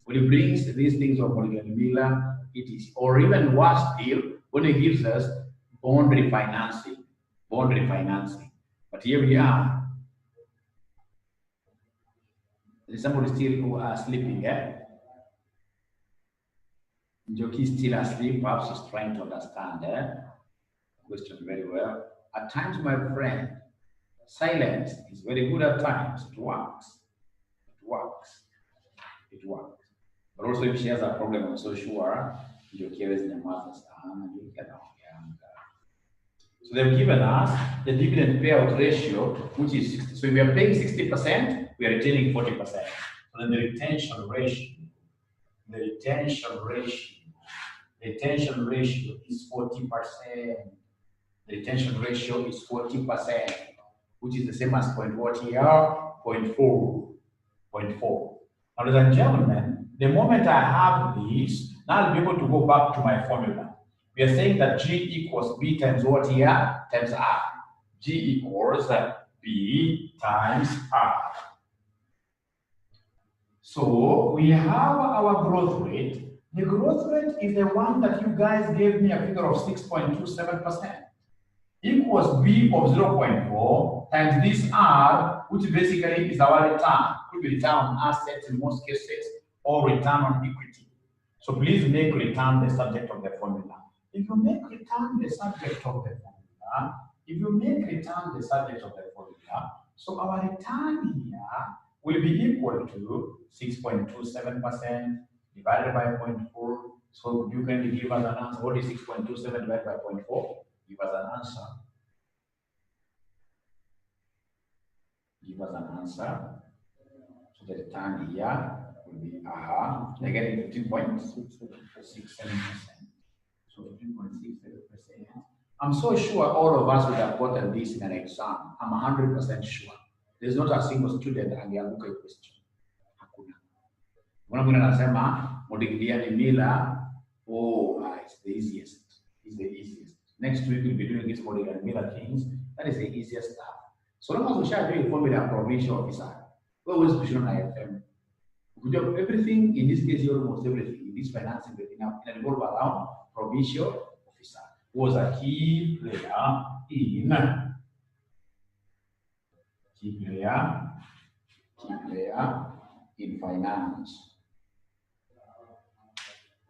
When he brings these things of Miller, it is, or even worse still, when he gives us bond refinancing. But here we are. There's somebody still who are sleeping, Joki is still asleep, perhaps he's trying to understand question very well. At times, my friend, silence is very good at times. It works. But also if she has a problem, I'm so sure Joki is in the mother's tongue and you can So they've given us the dividend payout ratio, which is 60. So if we are paying 60%, we are retaining 40%. So then the retention ratio is 40%. The retention ratio is 40%, which is the same as 0.4. Now, ladies and gentlemen, the moment I have this, now I'll be able to go back to my formula. We are saying that G equals B times what here? Times R. G equals B times R. So we have our growth rate. The growth rate is the one that you guys gave me a figure of 6.27%. Equals B of 0.4 times this R, which basically is our return. Could be return on assets in most cases, or return on equity. So please make return the subject of the formula. If you make return the subject of the formula, so our return here will be equal to 6.27% divided by 0.4. So you can give us an answer. What is 6.27 divided by 0.4? Give us an answer. So the return here will be negative 15.67%. So 15.67% I'm so sure all of us would have gotten this in an exam. I'm 100% sure. There's not a single student angeanguka hii question. Hakuna. Mbona mwingine anasema Modigliani Miller, it's the easiest. It's the easiest. Next week we'll be doing this Modigliani Miller things. That is the easiest stuff. So long as we share doing formula provincial officer, we always push on IFM. We do everything in this case, almost everything in this financing in a revolve around provincial officer. Was a key player in finance.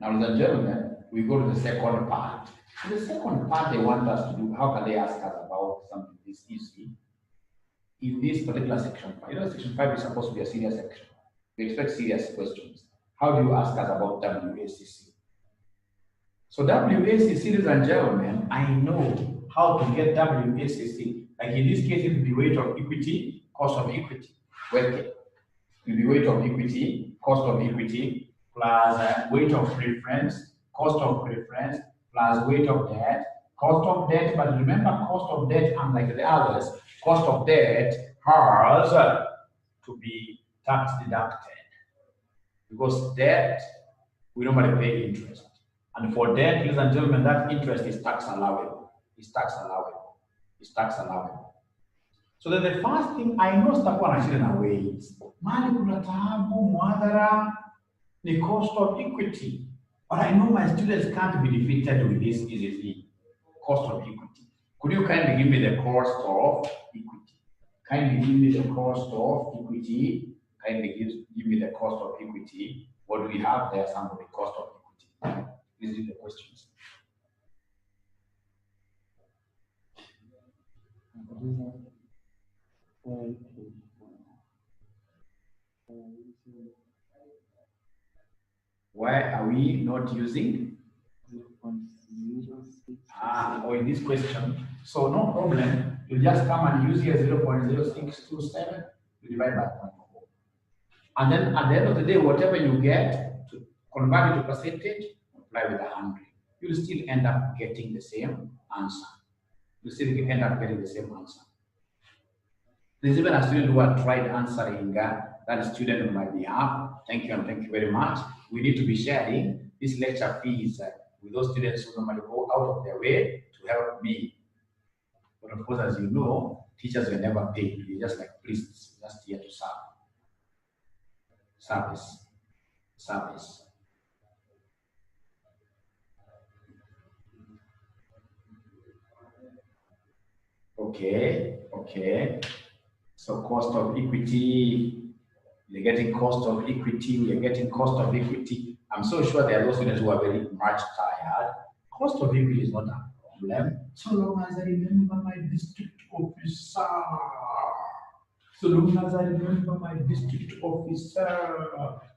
Now, ladies and gentlemen, we go to the second part. The second part they want us to do, how can they ask us about something this easy? In this particular section 5, section 5 is supposed to be a serious section. We expect serious questions. How do you ask us about WACC? So WACC, ladies and gentlemen, I know how to get WACC. Like in this case, it will be weight of equity, cost of equity. It will be weight of equity, cost of equity, plus weight of preference, cost of preference, plus weight of debt, cost of debt. But remember, cost of debt, unlike the others, cost of debt has to be tax deducted. Because debt, we normally pay interest. And for debt, ladies and gentlemen, that interest is tax allowable. It's tax allowable. It's tax allowable. So then the first thing I know sitakuwa na shida na weights. Mali kuna taabu muadhara ni cost of equity. But I know my students can't be defeated with this easily. Cost of equity. Could you kindly give me the cost of equity? Kindly give me the cost of equity. Kindly give me the cost of equity. What do we have there? Somebody cost of equity. These are the questions. Why are we not using 0.06? Or in this question, so no problem. You just come and use here 0.0627. You divide by 0.4. And then at the end of the day, whatever you get, to convert it to percentage, multiply with 100. You'll still end up getting the same answer. You still end up getting the same answer. There's even a student who had tried answering that student on my behalf. Thank you and thank you very much. We need to be sharing this lecture fees with those students who normally go out of their way to help me. But of course, as you know, teachers were never paid. They're just like priests, just here to serve. Service. Okay. So cost of equity, you're getting cost of equity, we are getting cost of equity. I'm so sure there are those students who are very much tired. Cost of equity is not a problem. So long as I remember my district officer.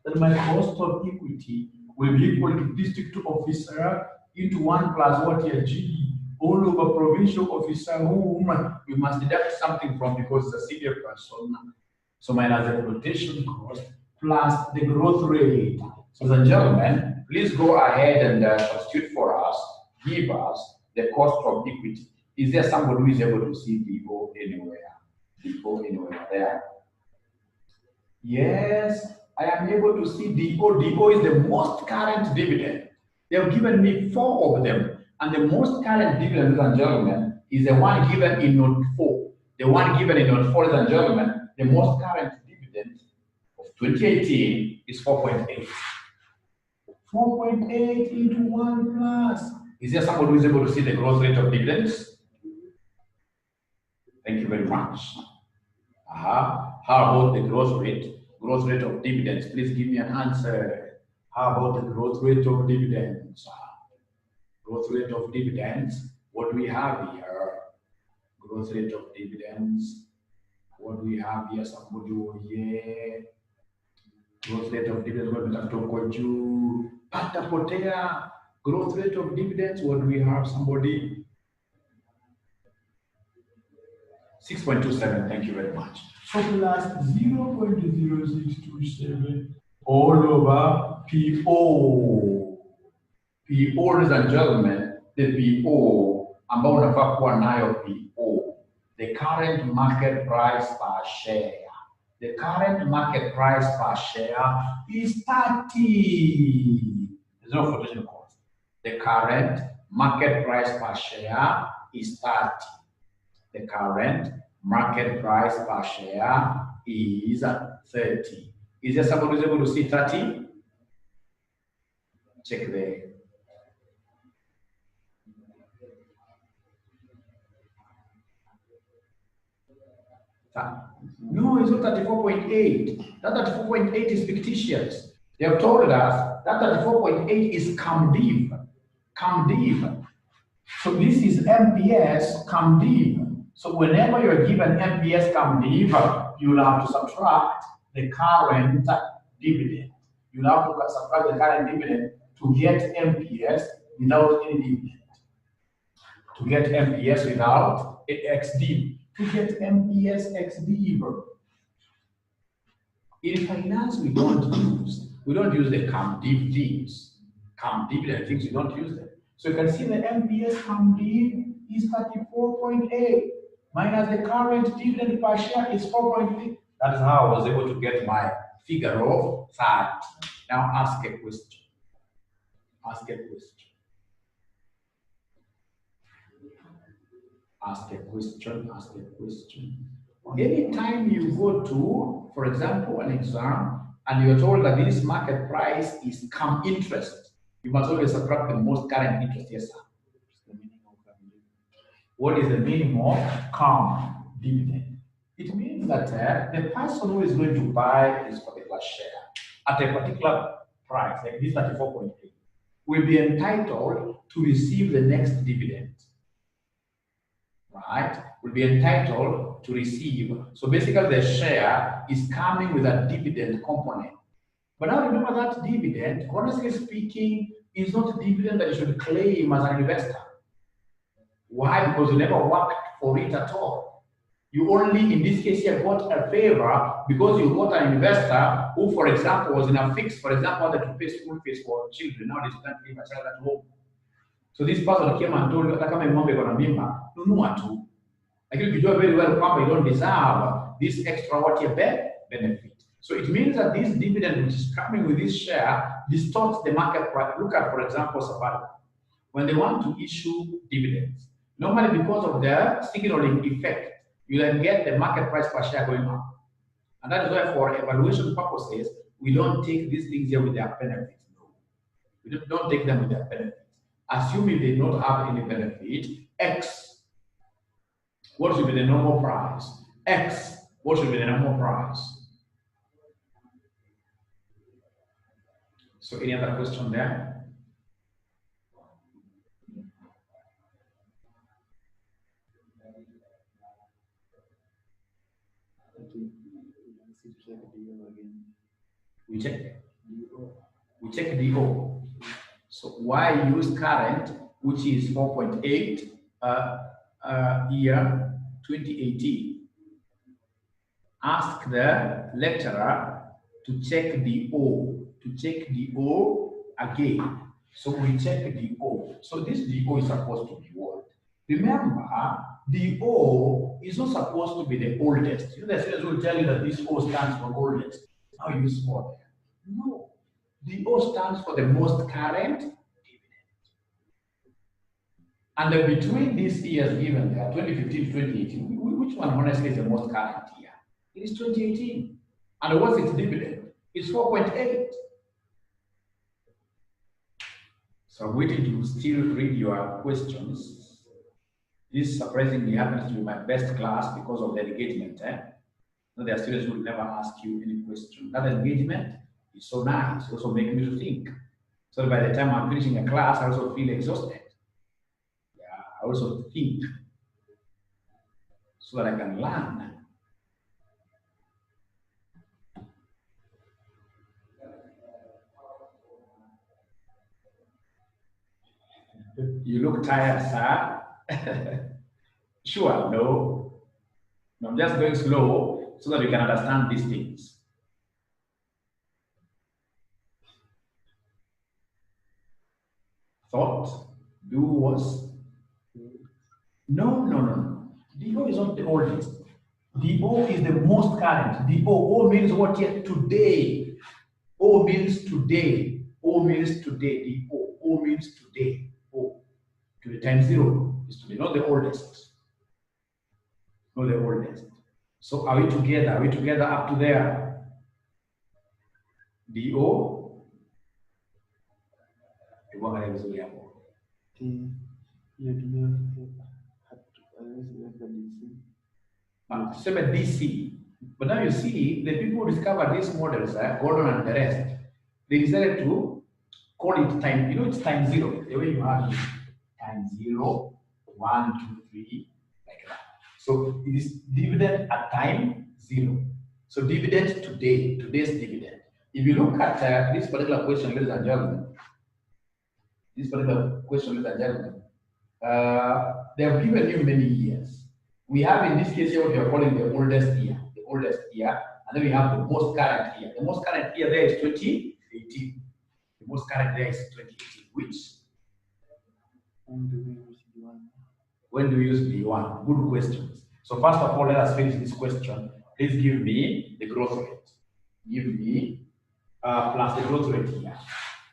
Then my cost of equity will be equal to district officer into 1 plus what here G all over provincial officer whom we must deduct something from because it's a senior person. So minus the rotation cost plus the growth rate. So the gentlemen, please go ahead and substitute for us, give us the cost of equity. Is there somebody who is able to see DO anywhere? DO anywhere there? Yes, I am able to see DO. DO is the most current dividend. They have given me 4 of them. And the most current dividend, ladies and gentlemen, is the one given in note 4. The one given in note 4, ladies and gentlemen, the most current dividend of 2018 is 4.8. 4.8 into 1 plus. Is there somebody who is able to see the growth rate of dividends? Thank you very much. How about the growth rate? Growth rate of dividends. Please give me an answer. How about the growth rate of dividends? Growth rate of dividends. What do we have here? Growth rate of dividends. What do we have here? Somebody over here. Growth rate of dividends. What we have to 𝒕𝒕𝒆𝒑𝒂𝒏𝒅𝒄. Growth rate of dividends. What do we have? Somebody. 6.27. Thank you very much. So plus 0.0627 all over PO. PO, ladies and gentlemen, the PO ambao unafaa kuwa nayo PO, the current market price per share. The current market price per share is 30. There's no flotation cost. The current market price per share is 30. The current market price per share is 30. Is there somebody who's able to see 30? Check there. No, it's not 34.8. That 34.8 is fictitious. They have told us that 34.8 is 𝒂𝐈𝐅𝒊𝒓. 𝒂𝐂𝐈𝐅𝒊𝒓. So this is MPS 𝒂𝐂𝐈𝐅𝒊𝒓. So whenever you're given MPS 𝒂𝐂𝐈𝐅𝒊𝒓, you'll have to subtract the current dividend. You'll have to subtract the current dividend to get MPS without any dividend. To get MPS without XD. To get MPS XD. In finance, we don't use the 𝒂𝐈𝐅𝒊𝒓 things. 𝒂𝐈𝐈𝒊𝒓 things, we don't use them. So you can see the MPS 𝒂𝐈𝐼𝒅𝒊𝒓 is 34.8 minus the current dividend per share is 4.3. That is how I was able to get my figure of 30. Now ask a question. Ask a question. Ask a question. Ask a question. Anytime you go to, for example, an exam, and you're told that this market price is interest, you must always subtract the most current interest. Yes, sir. What is the meaning of dividend? It means that the person who is going to buy this particular share at a particular price, like this 34.8, will be entitled to receive the next dividend. Right? Will be entitled to receive. So basically the share is coming with a dividend component. But now remember that dividend, honestly speaking, is not a dividend that you should claim as an investor. Why? Because you never worked for it at all. You only, in this case here, got a favor because you got an investor who, for example, was in a fix, for example, wanted to pay school fees for children. Now they can't leave a child at home. So this person came and told you, kama ng'ombe iko na mimba, nunua tu. Lakini ukijua very well kwamba you don't deserve this extra benefit. So it means that this dividend which is coming with this share distorts the market price. Look at, for example, Safaricom. When they want to issue dividends, normally because of the signaling effect, you then get the market price per share going up. And that is why for evaluation purposes, we don't take these things here with their benefits. No. We don't take them with their benefits. Assuming they don't have any benefit, X, what should be the normal price? X, what should be the normal price? So any other question there? We check DO. So why use current, which is 4.8 year 2018? Ask the lecturer to check DO, again. So we check DO. So this DO is supposed to be what? Remember, DO is not supposed to be the oldest. You know, the students will tell you that this O stands for oldest. Now you use more there. No. The O stands for the most current dividend. And between these years given there, 2015 to 2018, which one honestly is the most current year? It is 2018. And what's its dividend? It's 4.8. So I'm waiting to still read your questions. This surprisingly happens to be my best class because of the engagement. So there are students who will never ask you any question. That engagement is so nice, also making me to think. So by the time I'm finishing a class, I also feel exhausted. Yeah, I also think so that I can learn. You look tired, sir. Sure, no. I'm just going slow so that you can understand these things. Thought, do was. No. DO is not the oldest. DO is the most current. O means what here? Today. O means today. O means today. O means today. O. To the times 0 is today, not the oldest. Not the oldest. So are we together? Are we together up to there? DO. DC. But now you see, the people who discovered these models, Gordon and the rest, they decided to call it time. You know, it's time 0. The way you have it, time 0, 1, 2, 3, like that. So it is dividend at time 0. So dividend today, today's dividend. If you look at this particular question, ladies and gentlemen, they have given you many years. We have in this case here what we are calling the oldest year, and then we have the most current year. The most current year there is 2018. The most current there is 2018. Which? When do we use B1? Good questions. So first of all, let us finish this question. Please give me the growth rate. Give me plus the growth rate here.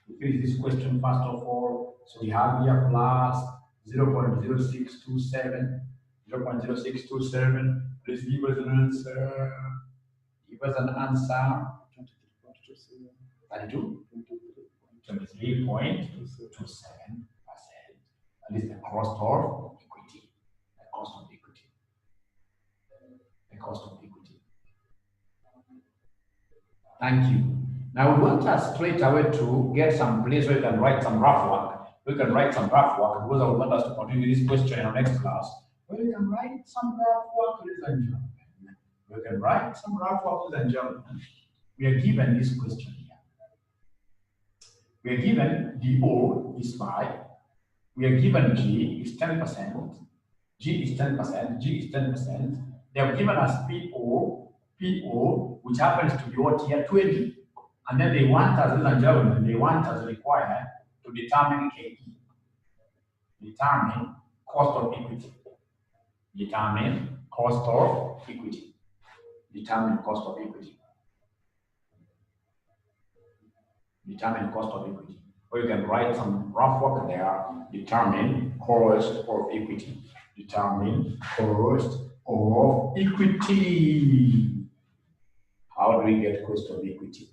We finish this question first of all. So we have here plus 0.0627. 0.0627. Please give us an answer. Give us an answer. 32? 23.27%. That is the cost of equity. The cost of equity. The cost of equity. Thank you. Now we want us straight away to get some place where you can write some rough work. We can write some rough work because I want us to continue this question in our next class. Where you can write some rough work, ladies and gentlemen. We can write some rough work, ladies and gentlemen. We are given this question here. We are given DO is 5. We are given G is 10%. G is 10%. G is 10%. They have given us PO, which happens to be what here? 20. And then they want us, ladies and gentlemen, they want us required to determine KE. Determine cost of equity. Determine cost of equity. Determine cost of equity. Determine cost of equity. Or you can write some rough work there. Determine cost of equity. Determine cost of equity. How do we get cost of equity?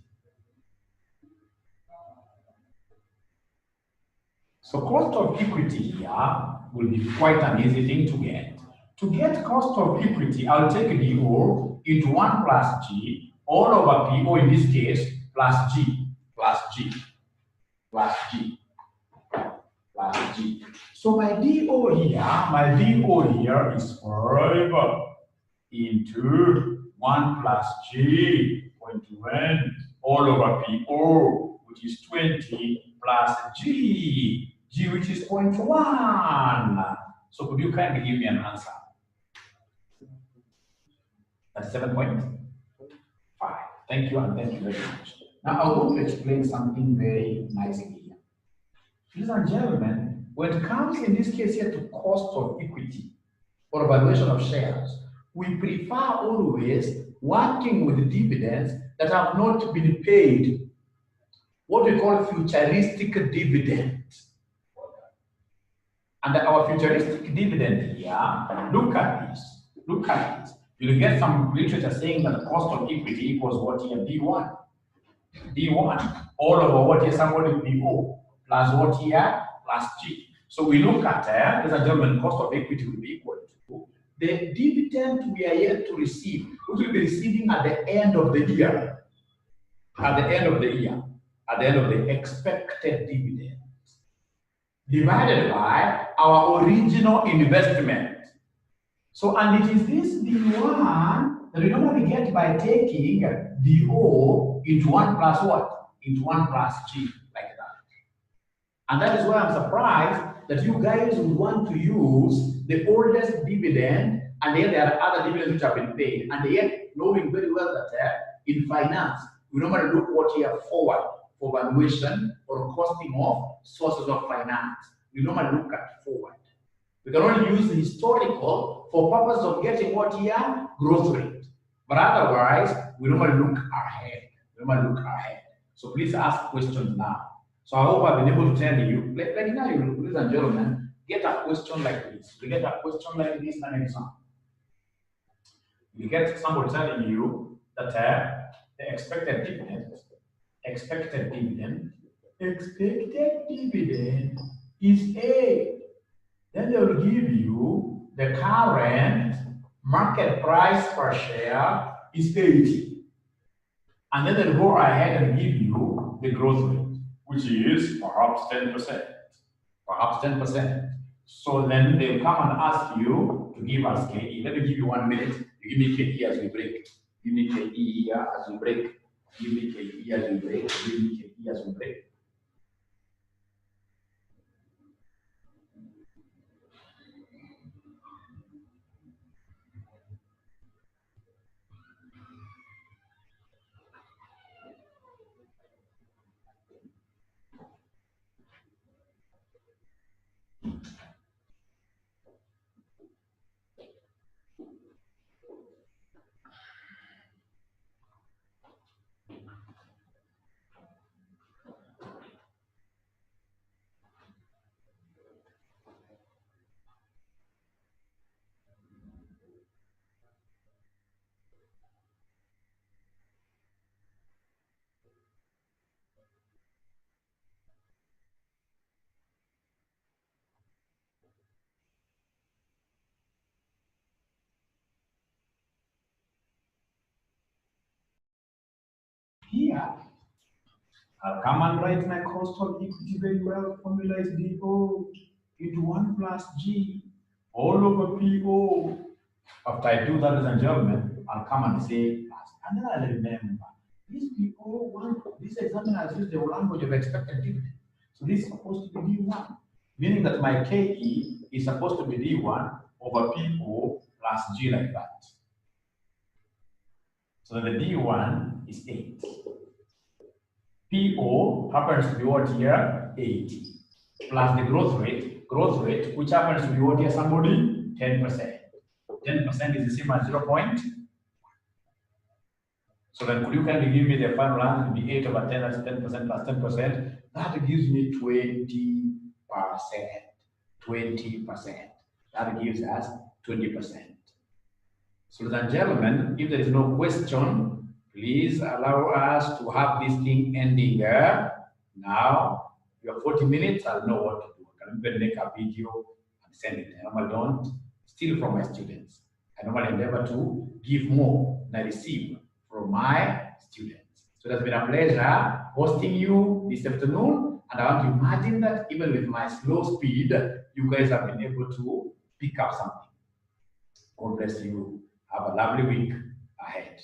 So cost of equity here will be quite an easy thing to get. To get cost of equity, I'll take DO into 1 plus G, all over PO in this case, plus G, plus G, plus G, plus G. So my DO here is 5 into 1 plus G, 0.1, all over PO, which is 20, plus G, which is 0.1. So could you kindly give me an answer? That's 7.5. Thank you, and thank you very much. Now I want to explain something very nicely here. Ladies and gentlemen, when it comes in this case here to cost of equity or valuation of shares, we prefer always working with dividends that have not been paid. What we call futuristic dividends. And our futuristic dividend here, look at this. Look at this. You'll get some literature saying that the cost of equity equals what here? D1. D1. All over what here? Somebody PO. Plus what here? Plus G. So we look at, ladies and gentlemen, cost of equity will be equal to the dividend we are yet to receive, which will be receiving at the end of the year. At the end of the year. At the end of the expected dividend. Divided by our original investment. So, and it is this D1 that we normally get by taking DO into 1 plus what? Into 1 plus G, like that. And that is why I'm surprised that you guys would want to use the oldest dividend, and yet there are other dividends which have been paid, and yet knowing very well that in finance, we normally look what here forward for valuation or costing of sources of finance. We normally look at forward. We can only use the historical for purpose of getting what here? Growth rate. But otherwise, we normally look ahead. So please ask questions now. So I hope I've been able to tell you, like now, ladies and gentlemen, get a question like this. You get a question like this and exam. You get somebody telling you that the expected dividend is A. Then they will give you the current market price per share is 80. And then they'll go ahead and give you the growth rate, which is perhaps 10%. So then they'll come and ask you to give us KE. Let me give you 1 minute. You give me KE as we break. Give me KE here as we break. Give me KE as we break. Give me KE as we break. Here, I'll come and write my cost of equity very well. Formula is DO into 1 plus G all over PO. After I do that, ladies and gentlemen, I'll come and say, and then I'll remember this PO1, this examiner has used the language of expected dividend. So this is supposed to be D1, meaning that my KE is supposed to be D1 over PO plus G like that. So the D1 is 8. PO happens to be what here? 80. Plus the growth rate, which happens to be what here, somebody? 10%. 10% is the same as 0. So then could you kindly give me the final answer? It will be 8 over 10, that's 10% plus 10%. That gives me 20%. 20%. That gives us 20%. So ladies and gentlemen, if there is no question, please allow us to have this thing ending now. Your 40 minutes, I'll know what to do. I can even make a video and send it. I normally don't steal from my students. I normally endeavor to give more than I receive from my students. So it has been a pleasure hosting you this afternoon. And I want to imagine that even with my slow speed, you guys have been able to pick up something. God bless you. Have a lovely week ahead.